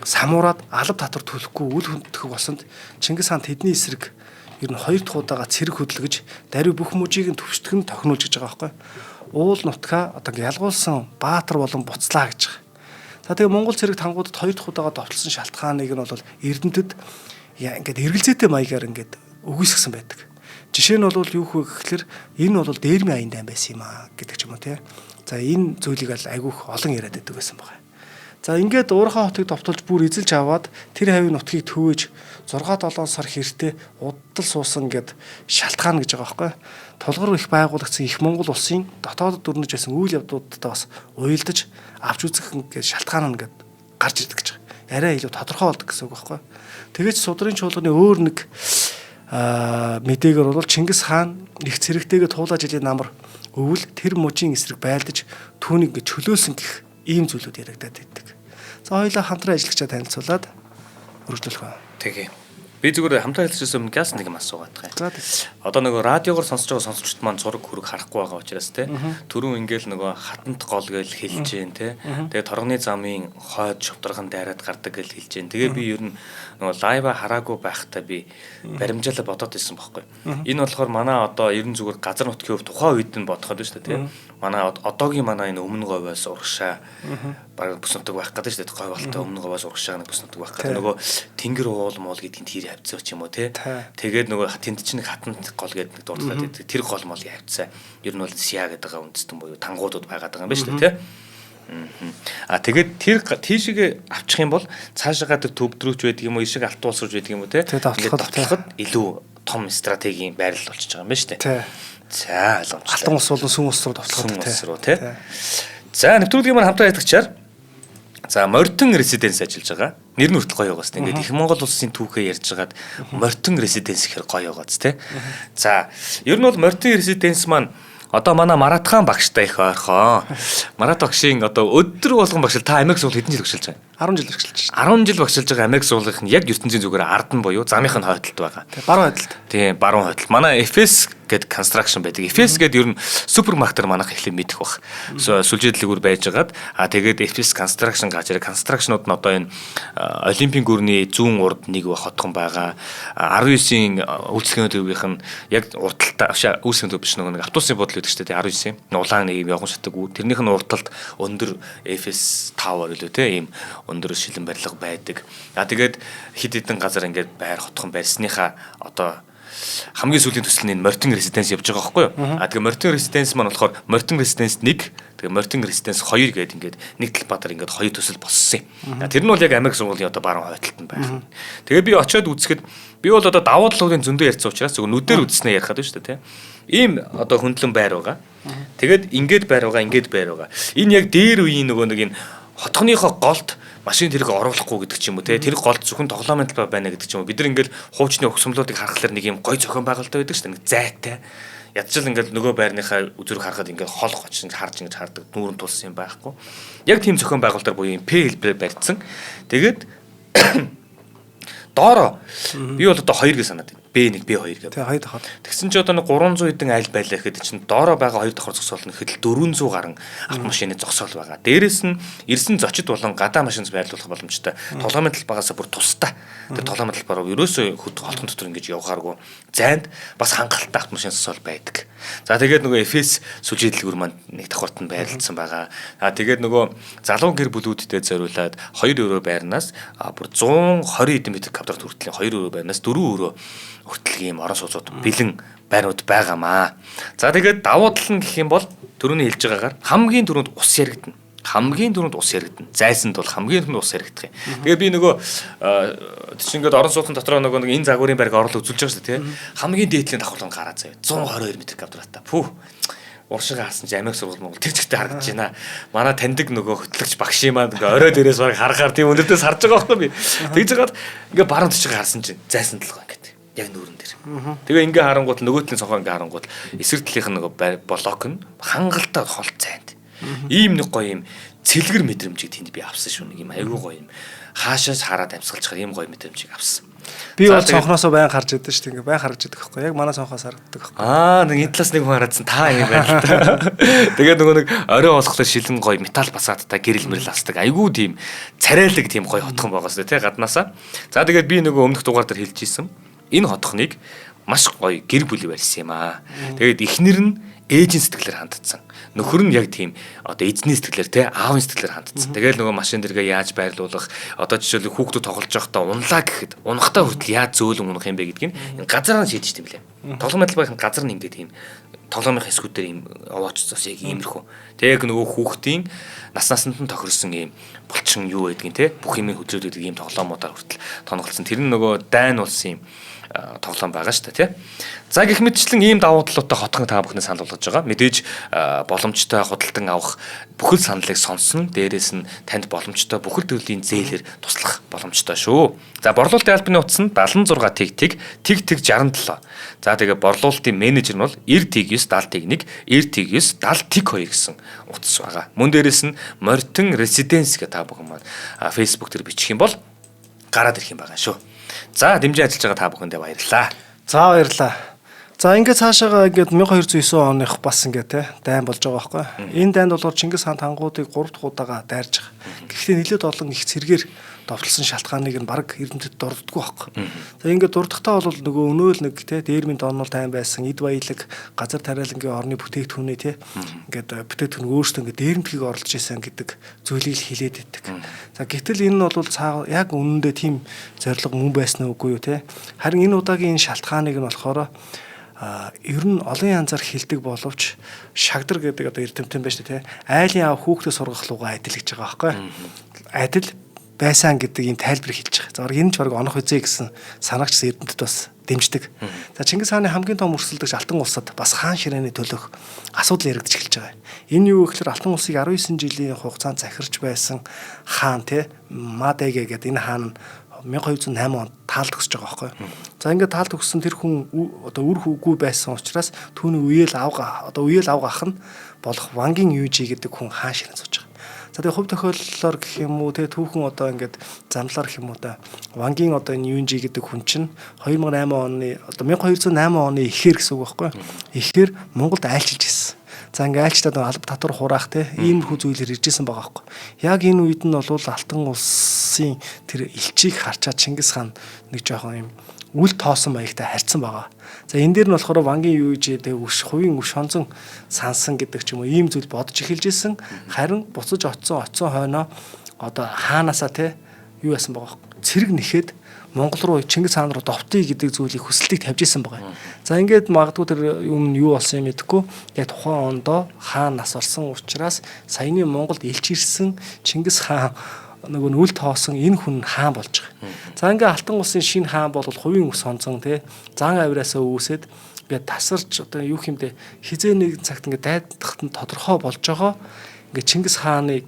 самуураад алав татвар төлөхгүй үл хөндөх болсонд Чингис хаан тэдний эсрэг ер нь 2 дахь удаага цэрэг хөдөлгөж даруй бүх мужийг нь төвчтгөн тохинуулж гэж байгаа байхгүй. Уул нутгаа одоо ингээ ялгуулсан баатар болон буцлаа гэж байгаа. За тэгээ Монгол цэрэг тангуудад 2 дахь удаага довтлсон шалтгааныг нь бол Эрдэнэтэд ингээд эргэлзээтэй маягаар ингээд өгөөсгсөн байдаг. Жишээ нь бол юу вэ гэхээр энэ бол дээрмийн аян дайн байсан юм аа гэдэг ч юм уу тий. За энэ зүйлийг аль айгүйх олон яриад байдаг байсан байгаа. За ингээд Уурхай хотыг довтолж бүр эзэлж аваад тэр хавийн нутгийг төвөөж 6-7 сар хэртээ удал суусан гэд шалтгаан гэж байгаа байхгүй. Тулгуур их байгуулагдсан их Монгол улсын дотоодод дүрнэж байсан үйл явдлуудтай бас уялдаж авч үзэх ингээд шалтгаан нь ингээд гарч ирдэг гэж байгаа. Арай илүү тодорхой болдог гэсэн үг байхгүй. Тэгэж судрын чуулганы өөр нэг мэдээгээр бол Чингис хаан их цэрэгтэйгээ туулаа жилийн намар өвөл тэр мужийн эсрэг байлдаж түүнийг ингээд чөлөөлсөн гэх ийм зүйлүүд яригадаад байдаг. За хоёулаа хамтран ажиллагчаа танилцуулаад өргөжлөх ба. Тэгээ. Би зүгээр хамтран ажиллаж өмнө газ нэг юм асуугаад байгаа. За. Одоо нөгөө радиогоор сонсож байгаа сонсогчдод маань зураг хөрөг харахгүй байгаа учраас те түрүүн ингээл нөгөө хатант гол гэж хэлж जैन те. Тэгээ торгоны замын хойд шавтархан дайраад гардаг гэж хэлж जैन. Тэгээ би ер нь нөгөө лайва хараагүй байхдаа би баримжаалаа бодоод байсан байхгүй. Энэ болохоор манай одоо ер нь зүгээр газар нутгийн хөв тухайн үед нь бодоход шүү дээ те. Манай одоогийн манай энэ өмнө говьоос урагшаа баг бүс нутаг байх гэдэг шүү дээ. Говь болтой өмнө говьоос урагшаа нэг бүс нутаг байх гэдэг. Нөгөө тэнгэр уул муул гэдгийг тэр явцсан ч юм уу те. Тэгээд нөгөө тэнд чинь нэг хатант гол гэдэг нэг дурдлаад байдаг. Тэр гол мол явцсан. Ер нь бол Сиа гэдэг байгаа үндэстэн буюу тангуудууд байгаад байгаа юм байна шүү дээ те. Тэгээд тэр тийшээ авчих юм бол цаашаа тэр төвдрүүч байдаг юм уу, ишиг алт уусрж байдаг юм уу те. Тэгээд давталхад илүү том стратегийн байрлал болчихж байгаа юм байна шүү дээ. За ойлгомжтой. Алтан ус болон сүм ус руу давталхад те. За нэвтрүүлгийн маань хамтран ажиллагчаар за Морьтон резиденс ажиллаж байгаа. Нэр нь хүртэл гоё байгаас. Ингээд их Монгол улсын түүхээ ярьж байгаад Морьтон резиденс гэхэр гоё байгаас те. За ер нь бол Морьтон резиденс маань одоо манай Марат хаан багштай их ойрхон. Марат багшийн одоо өдөр болгон багшил та Америк сургууль хэдэн жил багшилж байгаа? 10 жил багшилж байна. 10 жил багшилж байгаа Америк сургуулийн нь яг ертөнцийн зүгээр ард нь буюу замынхын хойдолд байгаа. Баруун хойдолд. Тийм, баруун хойдолд. Манай FS гэдэг construction байдаг. FS гэдэг ер нь супермаркетер манайх эхлээд мэдэх бах. Сүлжээдлэгүр байж байгаад тэгээд FS construction гэж ирээ. Construction-ууд нь одоо энэ Олимпийн гүрний зүүн урд нэг хотхон байгаа. 19-ийн үйлчлэгийн төвийнх нь яг урталтаа үйлчлэгийн төв биш нэг автобусын бодол гэдэг чинь 19-ийн улаан нэг юм явган шатдаг. Тэрнийх нь урталт өндөр FS Tower гэлөө те ийм өндөр шилэн барилга байдаг. Тэгээд хид хідэн газар ингээд байр хотхон барьсныхаа одоо хамгийн сүүлийн төсөл нь Морьтон резиденс явж байгаа байхгүй юу? Тэгээ Морьтон резиденс маань болохоор Морьтон резиденс 1, тэгээ Морьтон резиденс 2 гэдэг ингээд нэг талбаатар ингээд хоёр төсөл болсон юм. Тэр нь бол яг Америк сургуулийн одоо баруун хойдолд нь байх. Тэгээ би очиод үзэхэд би бол одоо давуу талуудын зөндөө ярьсан учраас зөвхөн нүдээр үзснээр ярих гэдэг шүү дээ, тийм. Ийм одоо хөндлөн байр байгаа. Тэгээд ингээд байр байгаа. Энэ яг дээр үеийн нөгөө нэг энэ хотгоныхоо голд машин тэрэг оруулахгүй гэдэг ч юм уу те тэр голд зөвхөн тоглоомын талбай байна гэдэг ч юм уу бид нар ингээл хуучны өгсөмлүүдийг харахаар нэг юм гой зохион байгуулалтай байдаг шүү дээ нэг зайтай ядчил ингээл нөгөө байрныхаа үзүрэг харахад ингээл хол гоч ингэж харж хардаг нүүрэн тулсан юм байхгүй яг тийм зохион байгуулалтаар буюу П хэлбэрээр барьсан тэгээд доороо би бол одоо 2 гэж санаад байна. B1 B2 гэдэг. Тэгээ 2 дахад. Тэгсэн чи одоо 300 хэдэн айл байлаа гэхэд чинь доороо байгаа 2 давхар зогсоол нь ихэд 400 гаруй автомашины зогсоол байгаа. Дээрээс нь ирсэн зочид болон гадаа машин байрлуулах боломжтой. Тоглоомын талбайгаас бүр тустай. Тэр тоглоомын талбаар ерөөсөө холтон дотор ингэж явахааргүй зайд бас хангалттай автомашин зогсоол байдаг. За тэгээд нөгөө FS сүлжээ дэлгүүр маань нэг давхарт нь байрлалцсан байгаа. Тэгээд нөгөө залуу гэр бүлүүдэд зориулаад 2 евро байрнаас бүр 120 хэдэн метр квадрат хүртэл 2 евро байрнаас 4 евро хүртэл ийм орон сууцууд бэлэн байрууд байгаамаа. За тэгээд давуу тал нь гэх юм бол түрүүний хэлж байгаагаар хамгийн түрүүнд ус яригдана. Хамгийн түрүүнд ус яригдана. Зайсанд бол хамгийн түрүүнд ус яригдах юм. Тэгээд би нөгөө чинь ингээд орон сууцны дотроо нөгөө энэ загварын байрыг орлоо үзүүлж байгаа шүү дээ, тийм. Хамгийн дээдлийн давхарлан гараа заяа. 122 м квадраттай. Пүү. Уршиг харсан чи Америк сургууль Монгол тэр чигтээ харагдаж байна. Манай таньдаг нөгөө хөтлөгч багш юм аа ингээ орой дээрээс баг харахаар тийм өнөрдөөс харж байгаа байхгүй би. Тэгж жагаад ингээ баруун тишиг харсан чи зайсан талгаа ингээ. Яг нүүрэн дээр. Тэгээ ингээ харангуут нөгөө талын цонхоо ингээ харангуут эсрэг талынх нь нөгөө блок нь хангалттай холт зайд. Ийм нэг гоё юм цэлгэр мэдрэмжийг тэнд би авсан шүү. Нэг юм айгүй гоё юм. Хаашаас хараад амьсгалж чаар ийм гоё мэдрэмжийг авсан. Би бол цонхноосоо байн харж байдаг шүү дээ. Ингээ байн харж байдаг байхгүй. Яг манай цонхоос харагддаг байхгүй. Нэг энэ талаас нэг хүн хараадсан та юм байна л та. Тэгээд нөгөө нэг орой болохлоо шилэн гоё металл басаадтай гэрэл мэрэл авсдаг. Айгүй тийм царайлаг тийм гоё хотхон байгаа шүү дээ, тий гаднаасаа. За тэгээд би нөгөө өмнөх дугаар дээр хэлж ийсэн. Энэ хотхоныг маш гоё гэр бүл барьсан юм аа. Тэгээд эхнэр нь ээжийн сэтгэлээр хандсан. Нөхөр нь яг тийм одоо эзний сэтгэлээр те аавын сэтгэлээр хандсан. Тэгэл нөгөө машин дэргээ яаж байрлуулах одоо жишээлбэл хүүхдүүд тоглож байхдаа унлаа гэхэд унахтаа хүртэл яаж зөөлөн унах юм бэ гэдгийг энэ газараа шийдэж тийм лээ. Тоглоом байдлын газар нь ингээд тийм тоглоомын хэсгүүдээр ийм овоочцоос яг иймэрхүү. Тэг яг нөгөө хүүхдийн нас насанд нь тохирсон ийм булчин юу байдгийг те бүх юмыг хөдлөөд байдаг ийм тоглоомуудаар хүртэл тонголцсон. Тэр нь нөгөө дайн улсын тоглоом байгаа шүү дээ, тий. За гэх мэтчлэн ийм давуу талуудтай хотхон та бүхний санал болгож байгаа. Мэдээж боломжтой худалдан авах бүхэл саналыг сонсон. Дээрээс нь танд боломжтой бүхэл төрлийн зээлээр туслах боломжтой шүү. За борлуулалтын албаны утас нь 76 тэг 67. За тэгээ борлуулалтын менежер нь бол 90 9 71 90 9 70 2 гэсэн утас байгаа. Мөн дээрээс нь Мортон Residence гэх та бүхэн маань Facebook дээр бичих юм бол гараад ирэх юм байгаа шүү. За дэмжиж ажиллаж байгаа та бүхэндээ баярлалаа. За баярлалаа. За ингээд цаашаага ингээд 1209 оных бас ингээд те дайн болж байгаа байхгүй. Энэ дайнд бол Чингис хаан тангуудыг 3 дахь удаага дайрж байгаа. Гэхдээ нэлээд олон их цэргээр довтлсон шалтгааныг нь баг эрдэмтэд дурддаггүй байхгүй. За ингээд дурдахтаа бол нөгөө өнөөл нэг те дээрмийн донол тайм байсан эд баялаг газар тариалангийн орны бүтээгдэхүүнээ те ингээд бүтээгдэхүүн өөрсдөө ингээд дээрмтгийг оруулж исэн гэдэг зүйлийг хилээд байдаг. За гэтэл энэ нь бол яг үнэндээ тийм зориг мөн байсан уу үгүй юу те. Харин энэ удаагийн шалтгааныг нь болохоор ер нь олон янзаар хилдэг боловч шагдар гэдэг одоо эрдэмтэн байж тээ айлын аав хүүхдээ сургах лугаа адил гэж байгаа байхгүй адил байсан гэдэг ийм тайлбар хэлж байгаа. За энэ ч бараг онох үзье гэсэн санаагч эрдэмтэд бас дэмждэг. За Чингис хааны хамгийн том өрсөлдөгч Алтан улсад бас хаан ширээний төлөөх асуудал яригдж эхэлж байгаа. Энэ юу гэхээр Алтан улсыг 19 жилийн хугацаанд захирч байсан хаан те Мадэгэ гэдэг энэ хаан 1208 онд таалд өгсөж байгаа байхгүй. За ингээд таалд өгсөн тэр хүн одоо үр хөвгүй байсан учраас түүний үеэл авга ах нь болох Вангийн Южи гэдэг хүн хаан ширээ сууж байгаа. За тэгээ хувь тохиоллоор гэх юм уу тэгээ түүхэн одоо ингээд замлаар гэх юм уу да Вангийн одоо энэ Южи гэдэг хүн чинь 2008 оны одоо 1208 оны ихээр гэсэн үг байхгүй. Ихээр Монголд айлчилж ирсэн. За ингээ айлчтаад алба татвар хураах те иймэрхүү зүйлээр иржсэн байгаа байхгүй. Яг энэ үед нь бол Алтан улсын тэр элчийг харчаад Чингис хаан нэг жоохон юм үл тоосон маягтай харьцсан байгаа. За энэ дээр нь болохоор Вангийн Южид хувийн шонзон сансан гэдэг ч юм уу ийм зүйл бодож эхэлж исэн. Харин буцаж очсон хойноо одоо хаанаасаа те юу яасан байгаа. Цэрэг нэхэд Монгол руу Чингис хаан руу довтъё гэдэг зүйлийг хүсэлтийг тавьж исэн байгаа. За ингээд магадгүй тэр юм юу болсон юм мэдэхгүй. Яг тухайн ондоо хаан нас орсон учраас саяны Монголд элч ирсэн Чингис хаан нөгөө үл тоосон энэ хүн хаан болж байгаа. За ингээд Алтан улсын шинэ хаан бол хувийн сонзон те зан авираасаа үүсээд ингээд тасарч одоо юу хэмдэ хизээ нэг цагт ингээд дайдахт нь тодорхой болж байгаа. Ингээд Чингис хааны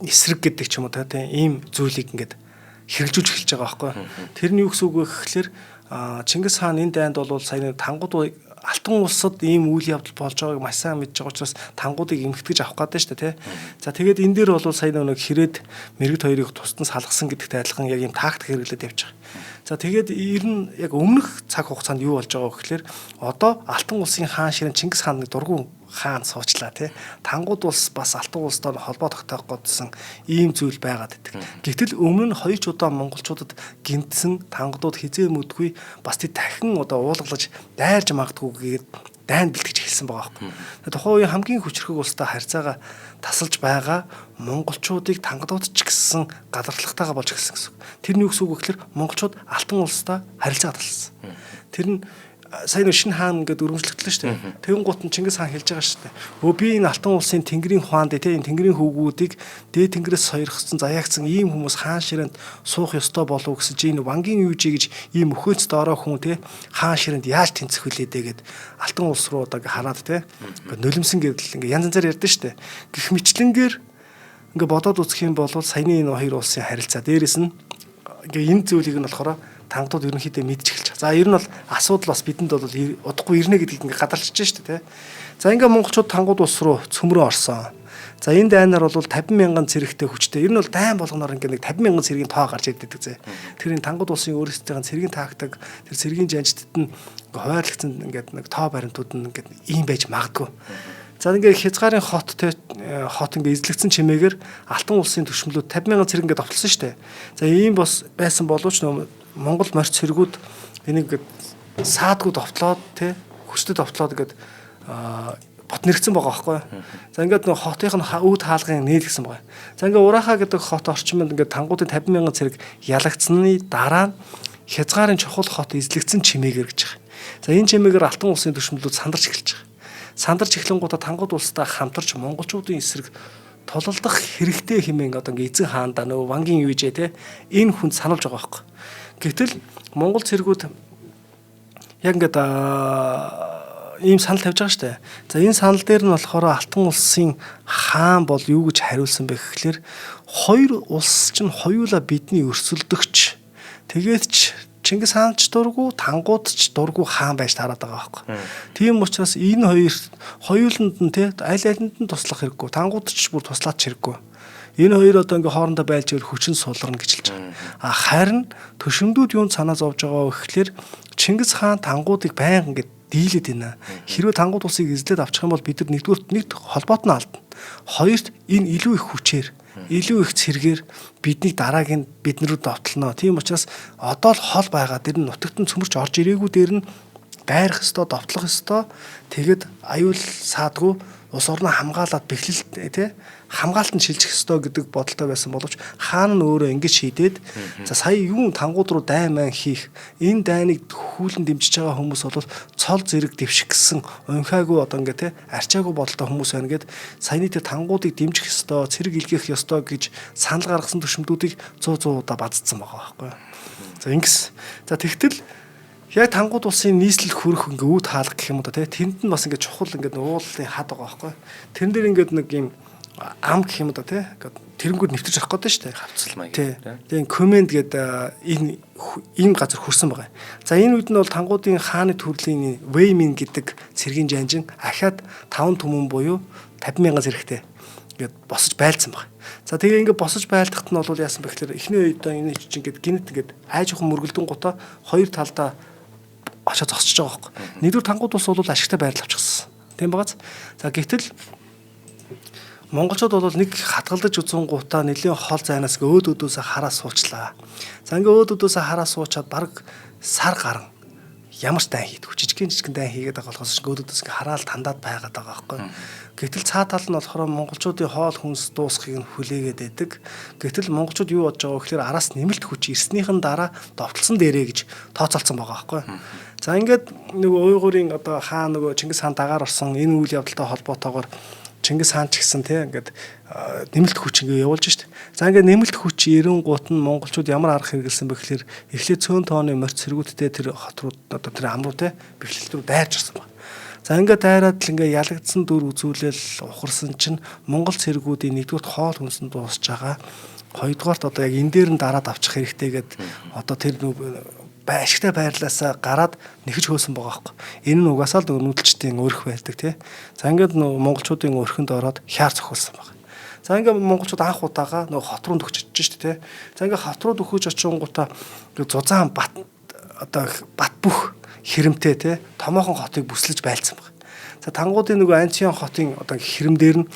эсрэг гэдэг ч юм уу те ийм зүйлийг ингээд хэрэгжүүлж эхэлж байгаа байхгүй. Тэр нь юу гэсэн үг вэ гэхээр Чингис хаан энэ дайнд бол саяны тангууд алтан улсад ийм үйл явдал болж байгааг маш сайн мэдж байгаа учраас тангуудыг эмхтгэж авах гэдэг шүү дээ, тий. За тэгээд энэ дээр бол сая нэг хэрэг мэрэгд хоёрыг тусдан салгасан гэдэгт адилхан яг ийм тактик хэрэглээд явж байгаа. За тэгээд ер нь яг өмнөх цаг хугацаанд юу болж байгаа вэ гэхээр одоо алтан улсын хаан ширээ Чингис хааны дургуун хаан суучлаа, тий. Тангууд улс бас алтан улстай холбоо тогтоох гэсэн ийм зүйл байгаад байдаг. Гэтэл өмнө нь 2 удаа монголчуудад гинтсэн тангуудууд хизээ мэдгүй бас тий дахин одоо уулгалж дайрж магадгүй гээд дайн бэлтгэж хэлсэн байгаа байхгүй. Тухайн үеийн хамгийн хүчрхэг улстай харьцаага тасалж байгаа монголчуудыг тангадууд ч гэсэн гадарлахтайгаа болж эхэлсэн гэсэн. Тэр нь юу гэсэн үг вэ гэхээр монголчууд алтан улстай харилцаа хадгалсан. Тэр нь сайн шинэ хаан гэдэг өргөмжлөгдлөө шүү дээ. Тэгэн гут нь Чингис хаан хэлж байгаа шүү дээ. Өө би энэ алтан улсын тэнгэрийн хуаанд тий энэ тэнгэрийн хөвгүүдийг дээд тэнгэрээс сойрхсон заяагцсан ийм хүмүүс хаан ширээнд суух ёстой болов гэсэж энэ вангийн юужи гэж ийм өхөөц доороо хүн тий хаан ширээнд яаж тэнцэх вүлээ дээ гэд алтан улс руу одоо хараад тий нулимсэн гэдэл ингээ янз янзаар ярьдэн шүү дээ. Гэх мэтлэнгээр ингээ бодоод үзэх юм бол саяны энэ хоёр улсын харилцаа дээрэс нь ингээ энэ зүйлийг нь болохоор тангууд ерөнхийдөө мэдж эхэлж байгаа. За ер нь бол асуудал бас бидэнд бол удахгүй ирнэ гэдгийг ингээ гадарчж шүү дээ, тий. За ингээ монголчууд тангууд улс руу цөмрөө орсон. За энэ дайнаар бол 50,000 цэрэгтэй хүчтэй. Ер нь бол дайн болгоноор ингээ нэг 50,000 цэргийн тоо гарч ирдэг зэ. Тэр энэ тангууд улсын өөрсдийн цэргийн тактик, тэр цэргийн жанжтад нь хуваарлагдсан ингээ нэг тоо баримтууд нь ингээ ийм байж магадгүй. За ингээ Хязгаарын хот хот ингээ эзлэгдсэн чимээгээр алтан улсын төшмөлүүд 50,000 цэрэг ингээ довтлсон шүү дээ. За ийм бас байсан боловч Монгол морьц цэргүүд энийг саадгүй довтлоод тий хүчтэй довтлоод ингээд бот нэргсэн байгаа байхгүй. За ингээд нэг хотынх нь өвд хаалгын нээлгсэн байгаа. За ингээд Урахаа гэдэг хот орчимд ингээд тангуудын 50,000 цэрэг ялагдсны дараа нь Хязгаарын чухал хот эзлэгдсэн чимээгээр гэж байгаа. За энэ чимээгээр алтан улсын төшмөлүүд сандарч эхэлж байгаа. Сандарч эхлэнгуудаа тангууд улстай хамтарч монголчуудын эсрэг тулалдах хэрэгтэй хэмээн одоо ингээд эзэн хаандаа нөгөө вангийн юужээ те энэ хүнд сануулж байгаа байхгүй. Гэтэл Монгол цэргүүд яг ингээд ийм санал тавьж байгаа шүү дээ. За энэ санал дээр нь болохоор алтан улсын хаан бол юу гэж хариулсан бэ гэхлээр хоёр улс чинь хоёулаа бидний өрсөлдөгч. Тэгээд ч Чингис хаан ч дургу, тангууд ч дургу хаан байж тараад байгаа байхгүй. Тийм учраас энэ хоёуланд нь те аль алинд нь туслах хэрэггүй. Тангууд ч бүр туслаач хэрэггүй. Энэ хоёр одоо ингээ хоорондоо байлж ир хүчин сулгарна гэж хэлж байгаа. Харин төшөмдүүд юунд санаа зовж байгаа вэ гэхлээр Чингис хаан тангуудыг байнга ингээ дийлээд байна. Хэрвээ тангууд улсыг эзлээд авчих юм бол бид нар нэгдүгээр нэг холбоот нь алдна. Хоёрт энэ илүү их хүчээр, илүү их цэргээр бидний дараагийн биднэрүүд довтлоно. Тийм учраас одоо л хол байгаа. Тэр нь нутагт нь цөмөрч орж ирээгүй дээр нь дайрах ёстой, довтлох ёстой. Тэгэд аюул саадгүй ус орноо хамгаалаад бэхлэлт тий хамгаалтанд шилжих ёстой гэдэг бодолтой байсан боловч хаан нь өөрөө ингэж шийдээд за сая юу тангууд руу дайман хийх энэ дайныг хүүлэн дэмжиж байгаа хүмүүс бол цол зэрэг дэвших гэсэн унхаагүй одоо ингээ тий арчаагүй бодолтой хүмүүс байна гэд саяны тэр тангуудыг дэмжих ёстой цэрэг илгээх ёстой гэж санал гаргасан төшмдүүдийг 100 удаа бадцсан байгаа байхгүй. За ингэс. За тэгтэл яг тангууд улсын нийслэл хөрөх ингээ үүд хаалга гэх юм уу те тэнд нь бас ингээ чухал ингээ уулын хад байгаа байхгүй. Тэрэн дээр ингээ нэг юм ам гэх юм уу те тэрэнгүүд нэвтэрч авах гэдэг шүү дээ. Хавцал маяг. Тэгээ комент гэдэг энэ газар хүрсэн байгаа. За энэ үед нь бол тангуудын хааны төрлийн Вэймин гэдэг цэргийн жанжин ахаад 5 түмэн буюу 50,000 зэрэгтэй ингээд босож байлцсан байна. За тэгээ ингээд босож байлдахт нь бол яасан бэ гэхээр эхний үед энэ чинь ингээд гинт ингээд айж охин мөргөлдөн гутаа хоёр талдаа очоо зогсож байгаа байхгүй. Нэгдүгээр тангууд ус бол ашигтай байрлал авчихсан. Тийм багаз. За гэтэл монголчууд бол нэг хатгалдаж үзэн гутаа нэлийн хол зайнаас өөд өдөөсөө хараа суучлаа. За ингээд өөд өдөөсөө хараа суучаад баг сар гарan ямар ч дай хийдэг. Жижигхэн дай хийгээд байгаа болохоос өөдөөс ингээд хараал тандаад байгаад байгаа байхгүй. Гэтэл цаа тал нь болохоор монголчуудын хоол хүнс дуусхийг нь хүлээгээд байдаг. Гэтэл монголчууд юу бодож байгаа вэ гэхээр араас нэмэлт хүч ирснийхэн дараа довтлсон дээрээ гэж тооцоолсон байгаа байхгүй. За ингээд нөгөө уйгурын одоо хаан нөгөө Чингис хаан дагаар орсон энэ үйл явдалтай холбоотойгоор Чингис хаан ч гэсэн тий ингээд нэмэлт хүч ингээ явуулж шít. За ингээд нэмэлт хүч 90 гут нь монголчууд ямар арга хэрэгэлсэн бэ гэхээр эхлээд цөөн тооны морьц цэргүүдтэй тэр хот руу одоо тэр ам руу тий бэхлэлт рүү дайрч ирсэн байна. За ингээд дайраад л ингээ ялагдсан дүр үзүүлэл ухарсан чинь монгол цэргүүдийн нэгдүгээр хоол хүнсэнд дуусж байгаа. Хоёрдугаарт одоо яг энэ дээр нь дараад авчих хэрэгтэй гэдэг одоо тэр ашигтай байрлалаасаа гараад нэхэж хөөсөн байгаа байхгүй. Энэ нь угаасаа л нүүдэлчдийн өрх байдаг тий. За ингээд монголчуудын өрхөнд ороод хяар цохилсан байна. За ингээд монголчууд анх удаага хот руу төгчөж шүү дээ тий. За ингээд хот руу төхөж очингуудаа зузаан бат бүх хэрэмтэй тий томоохон хотыг бүслэж байлцсан байна. За тангуудын Анцион хотын хэрэмдэр нь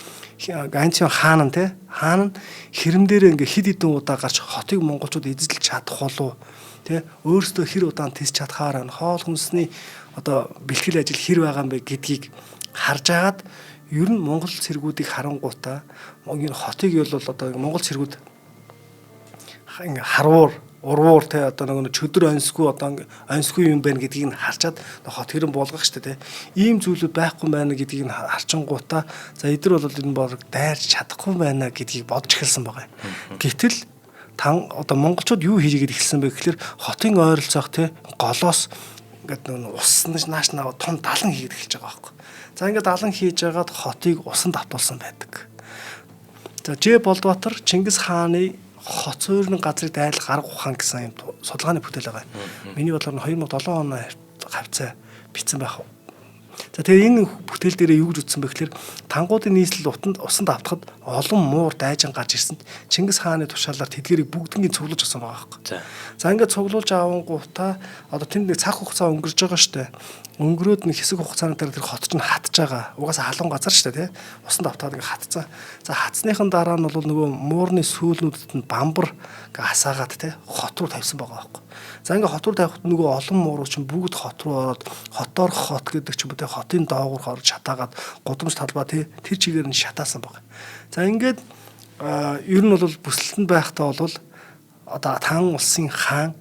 Анцион хаан нь хаан нь хэрэмдэрээ ингээ хид хідэн удаа гарч хотыг монголчууд эзэлж чадах болов тий өөрсдөө хэр удаан тис чадхаар нь хоол хүнсний бэлтгэл ажил хэр байгаа юм бэ гэдгийг харж агаад ер нь монгол цэргүүдийг харангуйтаа энэ хотыг бол монгол цэргүүд ингээ харуур уруур те чөдөр онсгүй юм байна гэдгийг нь харчаад хот хэрэн болгох штэ те ийм зүйлүүд байхгүй байна гэдгийг нь харчингуудаа за эдгээр бол энэ болог дайрч чадахгүй байна гэдгийг бодож эхэлсэн байгаа. Гэтэл монголчууд юу хийгээд эхэлсэн бэ гэхээр хотын ойролцоох те голоос ингээд ус нааш том далан хийгээд эхэлж байгаа байхгүй. За ингээд далан хийж байгаад хотыг усанд давтуулсан байдаг. За Ж Болдбаатар Чингис хааны хот суурин газрыг дайлах арга ухаан гэсэн юм судалгааны бүтээл байгаа. Миний бодлоор 2007 оны хавцаа бичсэн байх. За тэгээ энэ бүтээл дээр юу гэж утсан бэ гэхээр тангуудын нийслэл усанд автахад олон муур дайжин гарч ирсэнд Чингис хааны тушаалаар тэдгэрийг бүгднийг цуглуулж авсан байгаа байхгүй. За ингээд цуглуулж авангуудаа тэнд нэг цаг хугацаа өнгөрж байгаа штэ. Өнгөрөөд нэг хэсэг хугацааны дараа тэр хот ч хатж байгаа. Угаасаа халуун газар шүү дээ, тий. Усанд автаад ингээ хатцсан. За хатсныхан дараа нь бол нөгөө муурны сүүлнүүдэд нь бамбар ингээ хасаагаад тий хот руу тавьсан байгаа байхгүй. За ингээ хот руу тавихад нөгөө олон муурууд чинь бүгд хот руу ороод хотоор хот гэдэг ч юм уу тий хотын доогуур орж шатаагаад гудамж талбай тий тэр чигээр нь шатаасан байгаа. За ингээд ер нь бол бүсэлтэнд байхдаа бол Тан улсын хаан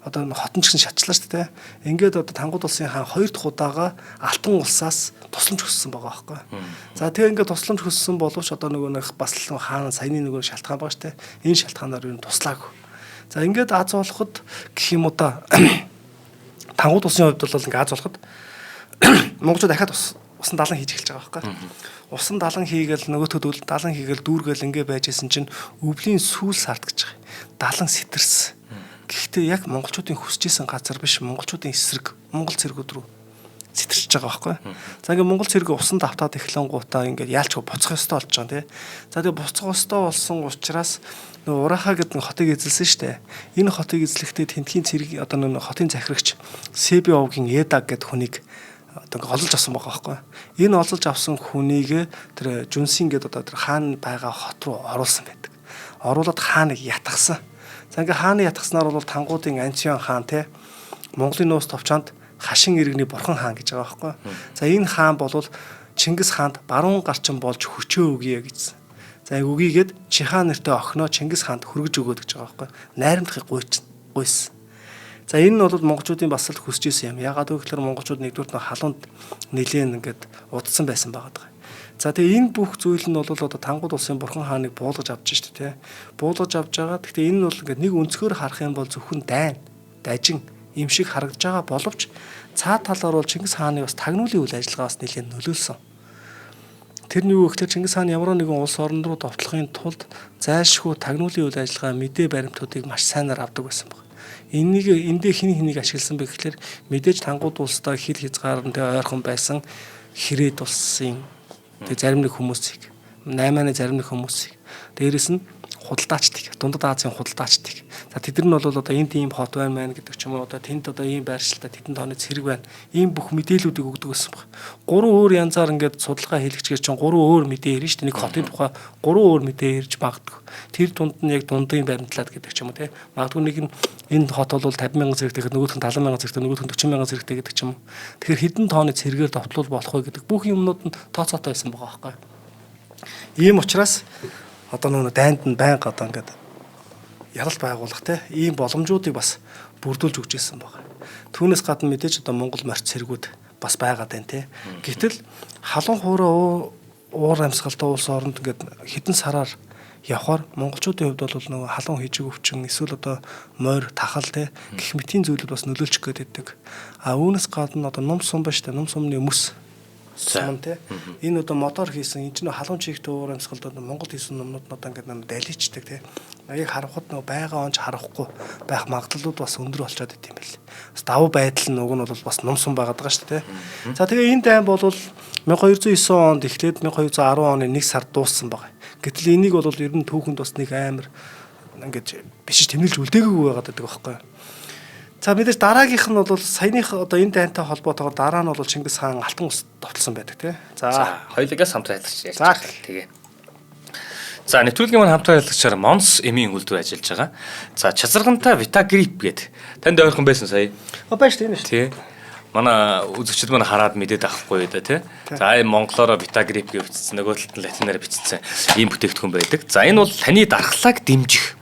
хотон ч гэсэн шатчлаа шүү дээ. Ингээд Тангууд улсын хаан 2 дахь удаага Алтан улсаас тусламж хүссэн байгаа байхгүй. За тэгээ ингээд тусламж хүссэн боловч нөгөө бас л хаан саяны нөгөө шалтгаан байгаа шүү дээ. Энэ шалтгаанаар юу туслаагүй. За ингээд аз болоход гэх юм уу Тангууд улсын хувьд бол ингээд аз болоход монголчууд дахиад усан далан хийж эхэлж байгаа байхгүй. Усан далан хийгээл нөгөөтөд далан хийгээл дүүргээл ингээд байжсэн чинь өвлийн сүүл сард гэж байгаа. Далан сэтэрсэн. Гэхдээ яг монголчуудын хүсэжсэн газар биш монголчуудын эсрэг монгол цэргүүд рүү сэтэрч байгаа байхгүй. За ингээд монгол цэрэг усанд автаад эхлэнгуудаа ингээд яалчгүй буцах ёстой болж байгаа тийм. За тэгээ буцах ёстой болсон учраас нөгөө Урахаа гэдэг хотыг эзэлсэн шүү дээ. Энэ хотыг эзлэхдээ тентхийн цэрэг хотын захирагч Себиовгийн Эдаг гэдэг хүнийг олж авсан байгаа байхгүй. Энэ олж авсан хүнийг тэр Жүнсин гэдэг тэр хаан байгаа хот руу оруулсан байдаг. Оруулаад хааныг ятгсан. За ингээ хааны ятгснаар бол Тангуудын Анцион хаан те Монголын нуус товчоонд хашин иргэний бурхан хаан гэж байгаа байхгүй. За энэ хаан бол Чингис хаанд баруун гарчин болж хүчөө өгье гэсэн. За өгийгээд Чихаа нэртэй охиноо Чингис хаанд хүргэж өгөөд гэж байгаа байхгүй. Найрамдахыг гуйсан. За энэ нь бол монголчуудын бас л хүсэж исэн юм. Ягаад гэвэл монголчууд нэгдүгээр нь халуунд нэлээд ингээд удсан байсан байгаа. За тэгээ энэ бүх зүйл нь бол Тангууд улсын бурхан хааныг буулгаж авч шүү дээ, тий. Буулгаж авж байгаа. Гэхдээ энэ нь бол ингээд нэг өнцгөр харах юм бол зөвхөн дайжин юм шиг харагдаж байгаа боловч цаа талаар бол Чингис хааны бас тагнуулын үйл ажиллагаа бас нэлээд нөлөөлсөн. Тэр нь юу гэхээр Чингис хаан ямар нэгэн улс орн руу довтлохын тулд зайлшгүй тагнуулын үйл ажиллагаа мэдээ баримтуудыг маш сайнаар авдаг байсан байна. Эндээ хэнийг ашигласан бэ гэхээр мэдээж Тангууд улстай хил хязгаартай ойрхон байсан Хэрээд улсын тэг зарим нэг хүмүүсийг 8-ны зарим нэг хүмүүсийг дээрэс нь худалдаачдыг Дундад Азийн худалдаачдыг за тэд нар нь бол энэ тийм хот байна гэдэг ч юм уу тэнд ийм байршилтай тэдэнд тооны цэрэг байна ийм бүх мэдээллүүдийг өгдөг гэсэн баг. 3 өөр янзаар ингээд судалгаа хийлэгчээр чинь 3 өөр мэдээ ирнэ шүү дээ. Нэг хотын тухай 3 өөр мэдээ ирж магадгүй. Тэр дунд нь яг дундын баримтлаад гэдэг ч юм уу те. Магадгүй нэг нь энэ хот бол 50,000 зэрэгтэй нөгөөх нь 70,000 зэрэгтэй нөгөөх нь 40,000 зэрэгтэй гэдэг ч юм уу. Тэгэхээр хэдэн тооны цэрэгээр довтлуул болох вэ гэдэг бүх юмнууд нь тооцоотой байсан байгаа байхгүй. Ийм учраас нөгөө дайнд нь байнга ингээд яралт байгуулах те ийм боломжуудыг бас бүрдүүлж өгч ирсэн байгаа. Түүнээс гадна мэдээж Монгол морьт цэргүүд бас байгаад байна те. Гэтэл халуун хуурай уур амьсгалтай улс оронд ингээд хэдэн сараар явхаар монголчуудын хувьд бол нөгөө халуун хижиг өвчин эсвэл морь тахал те гэх мэтийн зүйлүүд бас нөлөөлчих гээд байдаг. Үүнээс гадна ном сум ба штэ ном сумны өмс сум те энэ мотор хийсэн энэ чинь халуун чигт уур амьсгалд Монгол хийсэн номнууд ингээд даличдаг те Яг харахад нөгөө байгаа онч харахгүй байх магадлалууд бас өндөр болчиход идэм байл. Бас давуу байдал нь уг нь бол бас нумсан байгаад байгаа шүү дээ. За тэгээ энэ тайм бол 1209 онд эхлээд 1210 оны 1 сар дууссан байгаа. Гэтэл энийг бол ер нь түүхэнд бас нэг амар ингэж биш тэмдэглэж үлдээгээгүй байгаад байдаг байхгүй. За мэдээж дараагийнх нь бол саяных одоо энэ тайнтай холбоотойгоор дараа нь бол Чингис хаан алтан ус довтлсон байдаг тий. За хоёулаас хамтран ажиллаж ярьж байгаа. Тэгээ. За нэвтрүүлгийн маань хамтран ажиллагчаар Монс эмийн үйлдвэр ажиллаж байгаа. За чазаргантай Vitagriп гэдэг. Танд ойрхон байсан сая. Байж тийм шүү. Тий. Манай үзэгчид маань хараад мэдээд авахгүй да тий. За энэ монголоор Vitagriп гэж бичсэн, нөгөө талд нь латинаар бичсэн ийм бүтээгдэхүүн байдаг. За энэ бол таны дархлааг дэмжих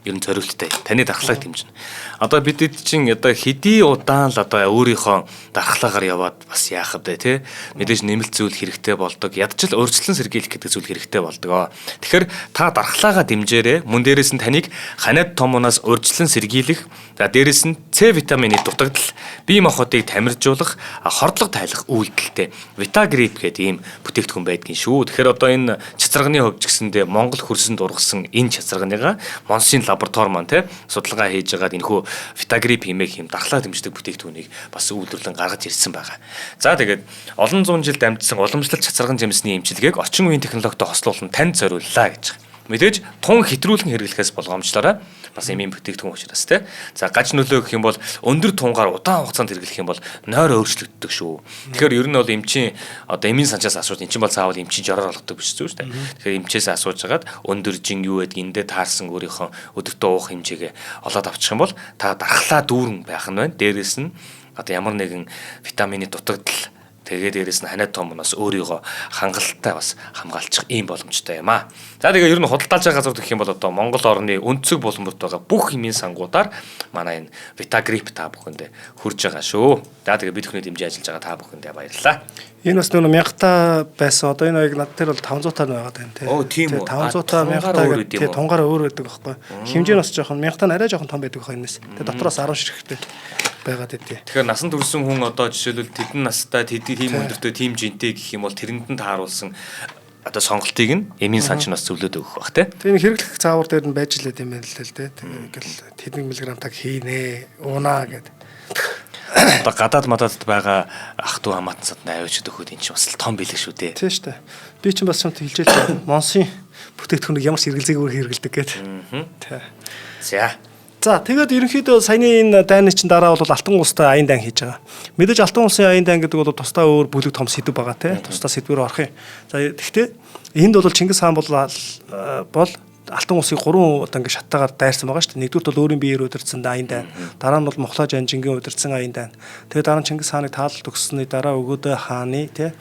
ер нь зориулттай. Таны дархлааг дэмжинэ. Одоо бид чинь одоо хэдий удаан л одоо өөрийнхөө дархлаагаар яваад бас яах вэ те мэдээж нэмэлт зүйл хэрэгтэй болдог. Ядчил өөрчлөлт сэргийлэх гэдэг зүйл хэрэгтэй болдог. Тэгэхээр та дархлаагаа дэмжээрэй. Мөн дээрээс нь таныг ханиад томоноос өөрчлөлт сэргийлэх, за дээрээс нь С витамины дутагдал, бие махбодыг тамиржуулах, хордлого тайлах үйлдэлтэй Vitagriп гэдэг ийм бүтээгдэхүүн байдгийн шүү. Тэгэхээр одоо энэ чацарганы хувьд ч гэсэндээ Монгол хөрсөнд ургасан энэ чацарганыгаа Монсын лаборатори маань те судалгаа хийж байгаад энэхүү Vitagriп хэмээх юм дархлаа дэмждэг бүтээгдэхүүнийг бас үйлдвэрлэн гаргаж ирсэн байгаа. За тэгээд олон зуун жил дамжсан уламжлалт чацарган жимсний эмчилгээг орчин үеийн технологитой хослуулан танд зориуллаа гэж. Мэдээж тун хэтрүүлэн хэрэглэхээс болгоомжлоорой. Бас эмийн бүтээгдэхүүн учраас те. За гаж нөлөө гэх юм бол өндөр тунгаар удаан хугацаанд хэрэглэх юм бол нойр өөрчлөгддөг шүү. Тэгэхээр ер нь бол эмчийн одоо эмийн санчаас асууж эн чинь бол заавал эмчийн жороор олгодог биш шүү дээ. Тэгэхээр эмчээс асууж хагаад өндөр жин юу гэдэг эндээ таарсан өөрийнхөө өдөртөө уух хэмжээгээ олоод авчих юм бол та дархлаа дүүрэн байх нь байна. Дээрээс нь одоо ямар нэгэн витамины дутагдал тэгээд дээрээс нь ханиад томноос өөрийгөө хангалттай бас хамгаалчих ийм боломжтой юм аа. За тэгээ ер нь худалдаалж байгаа газар гэх юм бол одоо Монгол орны өнцөг боломжтой байгаа бүх эмийн сангуудаар манай энэ Vitagriп та бүхэндээ хүрж байгаа шүү. За тэгээ бид бүхний дэмжиж ажиллаж байгаа та бүхэндээ баярлалаа. Энэ бас нөгөө 1000 та байсан. Одоо энэ аяг над дээр бол 500 таа байгаад байна тий. Оо тийм үү. 500 та 1000 та гэдэг тунгаараа өөр байдаг байхгүй. Хэмжээ нь бас жоохон 1000 та арай жоохон том байдаг байхгүй энэс. Тэгээ дотроос 10 ширхэгтэй байгаад идэв. Тэгэхээр насан туршсан хүн одоо жишээлбэл тэдэн настай тийм өндөртөө тийм жинтэй гэх юм бол тэрэнд нь тааруулсан одоо сонголтыг нь эмийн санчнаас зөвлөд өгөх бах тий. Тийм хэрэглэх заавар дээр нь байж лээд юм байна л тий. Тэгэл тэдний миллиграмтаг хийнэ, уунаа гэдэг. Одоо гадаад мададд байгаа ах トゥ хамаатан садны авиачд өгөхөд энэ ч бас том бэлэг шүү дээ. Тийм шүү дээ. Би ч бас чамд хэлж байлаа. Монсын бүтээгдэхүүнийг ямар ч хэрэгэлзээгээр хэрэгэлдэг гэдэг. Тий. За тэгээд ерөнхийдөө саяны энэ дайны чинь дараа бол алтан устай аян дайн хийж байгаа. Мэдээж алтан усын аян дайн гэдэг бол тусдаа өөр бүлэг том сэдв байгаа тий. Тусдаа сэдвээр орох юм. За тэгвэл энд бол Чингис хаан бол алтан усыг 3 удаа ингэ шаттайгаар дайрсан байгаа шүү дээ. Нэгдүгээр бол өөрийн биеэр удирдсан аян дайн. Дараа нь бол Мухлаж Анжингийн удирдсан аян дайн. Тэгээд дараа нь Чингис хааныг таалал төгссөний дараа өгөөдөө хааны тий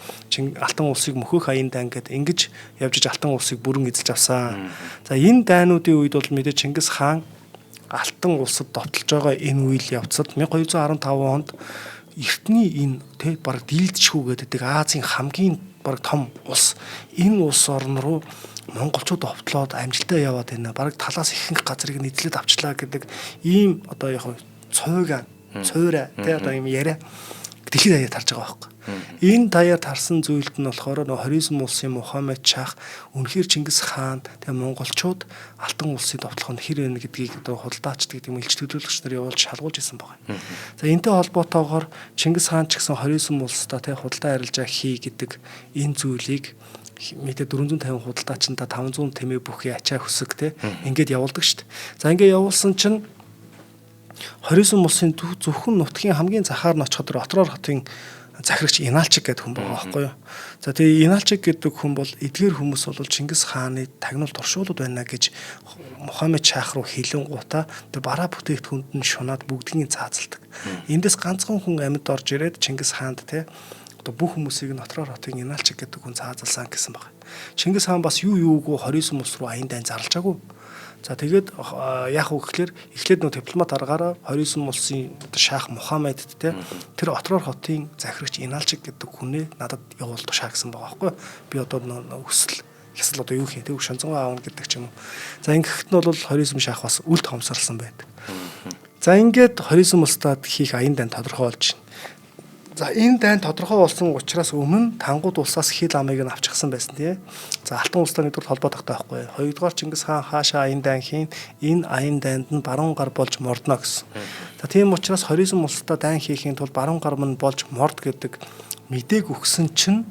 алтан усыг мөхөх аян дайн гэдэг ингэж явж алтан усыг бүрэн эзэлж авсан. За энэ дайнуудын үед бол мэдээж Чингис хаан алтан улсад довтолж байгаа энэ үйл явцад 1215 онд эртний энэ тэг баг дийлдэшгүй гэдэг Азийн хамгийн баг том улс энэ улс орн руу монголчууд довтлоод амжилтаа яваад байна. Бараг талаас ихэнх газрыг нэзлээд авчлаа гэдэг ийм одоо яг цойраа тий одоо ийм яриа дэлхийд даяар тарж байгаа байхгүй. Энэ даяар тарсан зүйлд нь болохоор нөө 29 улсын Мухаммед Шах үнэхээр Чингис хаан тэгээ монголчууд алтан улсыг довтлох нь хэр вэ гэдгийг одоо худалдаачд гэдэг юм элч төлөөлөгч нар явуулж шалгуулж исэн байгаа. За энэтэй холбоотойгоор Чингис хаан ч гэсэн 29 улстай тэгээ худалдаа арилжаа хий гэдэг энэ зүйлийг мэдээ 450 худалдаачинда 500 тэмээ бүхий ачаа хөсөг те ингээд явуулдаг шүү дээ. За ингээд явуулсан чинь 29 улсын зөвхөн нутгийн хамгийн захаар нь очиход Отроор хотын захирагч Иналчиг гэдэг хүн байгаа байхгүй юу. За тэгээ Иналчиг гэдэг хүн бол эдгээр хүмүүс бол Чингис хааны тагнуул туршуулууд байна гэж Мухаммед Шах руу хэлэн гутаа тэр бараа бүтээгдэхүүнд нь шунаад бүгднийг цаазалдаг. Эндээс ганцхан хүн амьд орж ирээд Чингис хаанд те бүх хүмүүсийг нь Отроор хотын Иналчиг гэдэг хүн цаазалсан гэсэн байна. Чингис хаан бас юугүй 29 улс руу аян дайн зарлжаагүй. За тэгээд яах вэ гэхээр эхлээд нөө дипломат аргаараа 29 улсын Шах Мухаммедд те тэр Отроор хотын захирагч Иналчиг гэдэг хүнээ надад явуул тушаа гэсэн байгаа байхгүй. Би одоо хүсэл ясал одоо юу хий тэг шанцангой аавна гэдэг ч юм уу. За ингэхэд нь бол 29 Шах бас үл томсорлсон байдаг. За ингээд 29 улсад хийх аян дайн тодорхойлж байна. За энэ дайн тодорхой болсон учраас өмнө Тангууд улсаас хил амыг нь авчихсан байсан тий. За Алтан улстай нэгдүгээр холбоо тогтоохгүй байхгүй. Хоёрдугаар Чингис хаан хаашаа аян дайн хийн энэ аян дайнд нь баруун гар болж мордно гэсэн. За тийм учраас хоризм улстай дайн хийхийн тулд баруун гар мань болж морд гэдэг мэдээг өгсөн чинь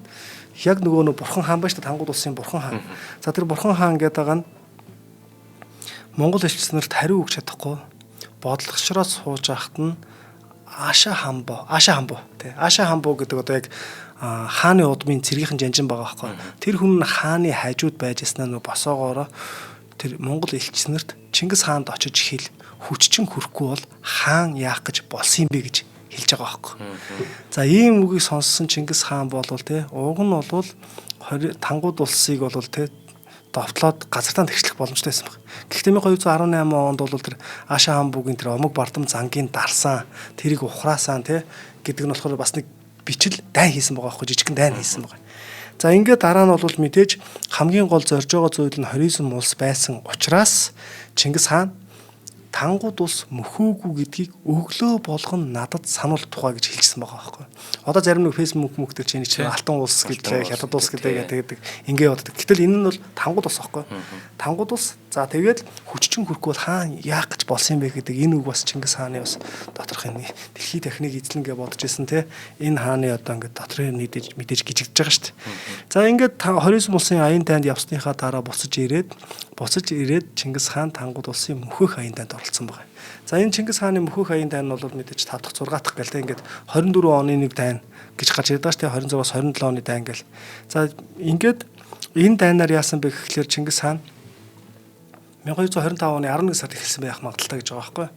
яг нөгөө бурхан хаан байж та Тангууд улсын бурхан хаан. За тэр бурхан хаан гэдэг байгаа нь Монгол элчснэрт хариу өгч чадахгүй бодлогочроос сууж ахт нь Аша хамбо тий. Аша хамбо гэдэг одоо яг хааны удмын цэргийнхэн жанжин байгаа байхгүй. Тэр хүн хааны хажууд байж яснаа нөө босоогоороо тэр Монгол элчснэрт Чингис хаанд очиж хэл хүччин хүрхгүй бол хаан яах гэж болсон юм бэ гэж хэлж байгаа байхгүй. За ийм үгийг сонссон Чингис хаан болвол тий уг нь болвол Тангууд улсыг болвол тий довтлоод газартаа тэгшлэх боломжтой байсан баг. Гэхдээ 1218 онд бол тэр Аша хамбугийн тэр омог бардам зангийн дарсан тэрийг ухраасан тий гэдэг нь болохоор бас нэг бичил дайн хийсэн байгаа байхгүй жижигхэн дайн хийсэн байгаа. За ингээд дараа нь бол мэдээж хамгийн гол зорж байгаа зүйл нь хоризм улс байсан учраас Чингис хаан Тангууд улс мөхөөгүй гэдгийг өглөө болгон надад сануул тухай гэж хэлчихсэн байгаа байхгүй. Одоо зарим нэг фэйсбүүк мөхтөр чинь алтан улс гэдэг, хятад улс гэдэг ингээ боддог. Гэтэл энэ нь бол Тангууд улс байхгүй. Тангууд улс за тэгээд хүччин хүрхгүй бол хаан яах гэж болсон юм бэ гэдэг энэ үг бас Чингис хааны бас доторх энэ дэлхий техник эзлэнгээ бодож исэн те. Энэ хааны одоо ингээ дотрын мэдээж гжигдэж байгаа шүү дээ. За ингээд хоризм улсын аян дайнд явсныхаа дараа буцаж ирээд Чингис хаан Тангууд улсын мөхөх аян дайнд оролцсон байна. За энэ Чингис хааны мөхөх аян дайн нь бол мэдээж 5 дахь 6 дахь гэлтэй ингээд 24 оны нэг дайн гэж гарч ирдэг шүү дээ 26-аас 27 оны дайн гэл. За ингээд энэ дайнаар яасан бэ гэхлээр Чингис хаан 1225 оны 11 сард эхэлсэн байх магадaltaй гэж байгаа байхгүй.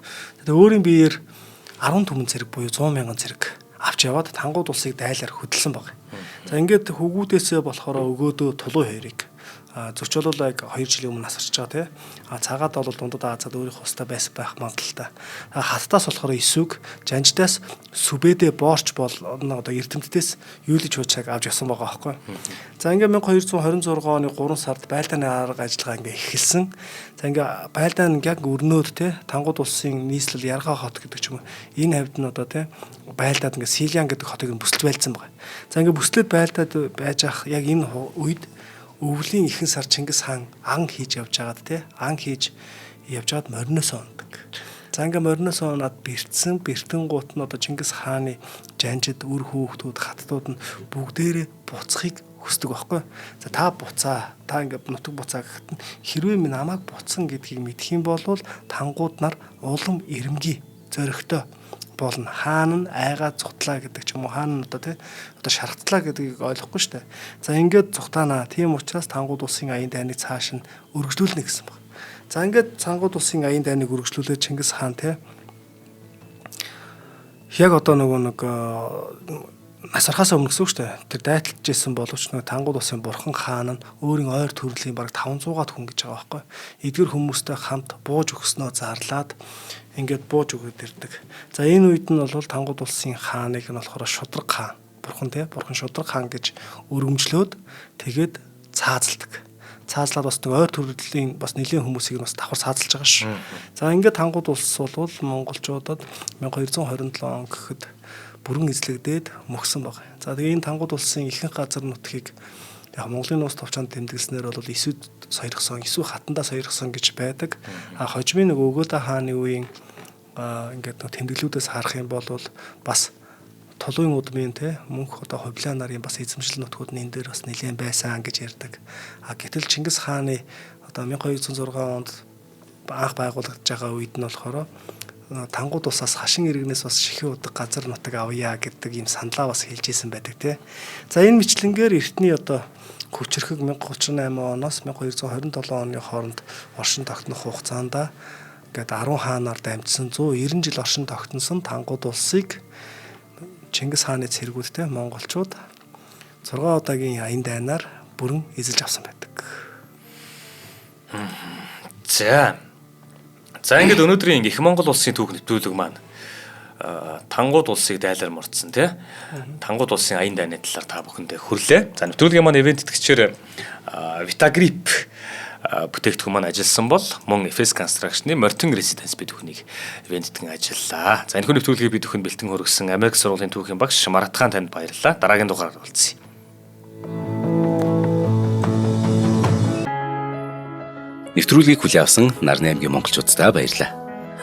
Тэгээд өөрийн биеэр 10 түмэн цэрэг буюу 100 мянган цэрэг авч яваад Тангууд улсыг дайлаар хөдөлсөн баг. За ингээд хөвгүүдээсээ болохоор өгөөдөө тулуу хоёрыг зөрчил бол яг 2 жилийн өмнө насарч байгаа тий. Цагаад бол дундад Азад өөрийнх хустай байсан байх магадaltaй. Хаттаас болохоор эсвэг, жанжтаас сүбэдэ боорч бол одоо эрдэмтдээс юулж хуучааг авч явсан байгаа байхгүй. За ингээ 1226 оны 3 сард байлдааны арга ажиллагаа ингээ эхэлсэн. За ингээ байлдаан яг өрнөөд тий Тангууд улсын нийслэл Яргаа хот гэдэг ч юм уу энэ хавьд нь одоо тий байлдаад ингээ Силян гэдэг хотыг нь бүсэлж байлцсан байгаа. За ингээ бүслээд байлдаад байж ах яг энэ үед өвлийн ихэнх сар Чингис хаан ан хийж явж байгаад тий ан хийж явж байгаад мориноос ундаг. За ингээ мориноос унаад бэртэн гут нь одоо Чингис хааны жанжид үр хүүхдүүд хаттууд нь бүгдээрээ буцахыг хүсдэг байхгүй. За та буцаа. Та ингээ нутаг буцаа гэхэд хэрвээ минь намайг буцсан гэдгийг мэдэх юм бол Тангууд нар улам ирэмгий зөрөгтэй болно. Хаан нь айгаа цуглаа гэдэг ч юм уу хаан нь одоо тий одоо шархтлаа гэдгийг ойлгохгүй шүү дээ. За ингээд цухтаана. Тийм учраас Тангууд улсын аян дайныг цааш нь өргөжлүүлнэ гэсэн баг. За ингээд Тангууд улсын аян дайныг өргөжлүүлээд Чингис хаан тий яг одоо нөгөө нэг насархаас өмнө гэсэн үг шүү дээ. Тэр дайталж ирсэн боловч нөгөө Тангууд улсын бурхан хаан нь өөрийн ойр төрлийн бараг 500-аад хүн гэж байгаа байхгүй. Эдгэр хүмүүстэй хамт бууж өгснөө зарлаад ингээд бууж өгöd ирдэг. За энэ үед нь бол Тангууд улсын хааныг нь болохоор Шудраг хаан, бурхан Шудраг хаан гэж өргөмжлөөд тэгээд цаазалдаг. Цаазлаад бас нэг ойр төрлийн бас нэлийн хүмүүсийг бас давхар цаазалж байгаа шүү. За ингээд Тангууд улс бол монголчуудад 1227 он гэхэд бүрэн эзлэгдээд мөхсөн баг. За тэгээ энэ Тангууд улсын ихэнх газар нутгийг яг Монголын улс товчонд тэмдэглэснээр бол эсвэд сойрхсон, эсвэ хатандаа сойрхсон гэж байдаг. Хожимын нэг Өгөөдө хааны үеийн ингээд тэмдэглүүдээс харах юм бол бас толын удмын те мөнх одоо хувлаа нарын бас эзэмшил нутгууд нь энэ дээр бас нэлээд байсан гэж ярьдаг. Гэтэл Чингис хааны одоо 1206 онд анх байгуулагдж байгаа үед нь болохоор Тангууд улсаас хашин иргэнээс бас шихэн удаг газар нутаг авъя гэдэг ийм саналаа бас хэлж ийсэн байдаг те. За энэ мэтлэнгээр эртний одоо хүчрхэг 1038 оноос 1227 оны хооронд оршин тогтнох хугацаанд ингээд 10 хаанаар дамжсан 190 жил оршин тогтносон Тангууд улсыг Чингис хааны цэргүүдтэй монголчууд 6 удаагийн аян дайнаар бүрэн эзэлж авсан байдаг. За ингээд өнөөдрийн их Монгол улсын түүх нэвтрүүлэг маань Тангууд улсыг дайлаар мордсон тий. Тангууд улсын аян дайны талаар та бүхэндээ хүрлээ. За нэвтрүүлгийн маань ивент тэтгэгчээр Vitagriп бүтээгдэхүүн маань ажилласан бол мөн FS Construction-ы Morton Residence бид бүхнийг ивэнтдэн ажиллаа. За энэ хүн нэвтрүүлгийг бид бүхэнд бэлтгэн хөргөсөн Америк сургуулийн түүхийн багш Маратхан танд баярлалаа. Дараагийн дугаараар уулзъя. Нэвтрүүлгийг хүлээн авсан Нарны аймгийн монголчуудтай баярлалаа.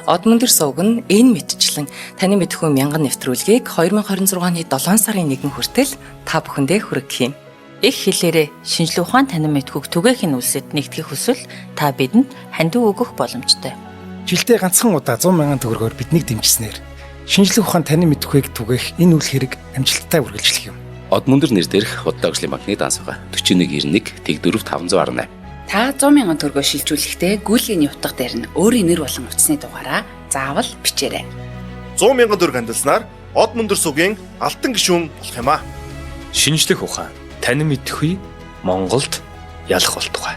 Одмондөр сувг нь энэ мэдчлэн таны мэдхүү мянган нэвтрүүлгийг 2026 оны 7 сарын 1 хүртэл та бүхэндээ хүргэх юм. Их хэлээрээ шинжлэх ухаан танин мэдхүүг түгээх нь үлсэд нэгтгэх хүсвэл та бидэнд хандив өгөх боломжтой. Жилдээ ганцхан удаа 100,000 төгрөгөөр биднийг дэмжснээр шинжлэх ухаан танин мэдхүйг түгээх энэ үйл хэрэг амжилттай үргэлжлэх юм. Одмондөр нэр дээрх Худалдаа өвчлийн банкны дансага 4191 Тэг 4518. Та 100,000 төгрөгөө шилжүүлэхдээ гүйлгээний утга дээр нь өөрийн нэр болон утасны дугаараа заавал бичээрэй. 100,000 төгрөг хандалснаар Одмондөр сувгийн алтан гишүүн болох юм а. Шинжлэх ухаан танин мэдхгүй Монголд ялах болтугай.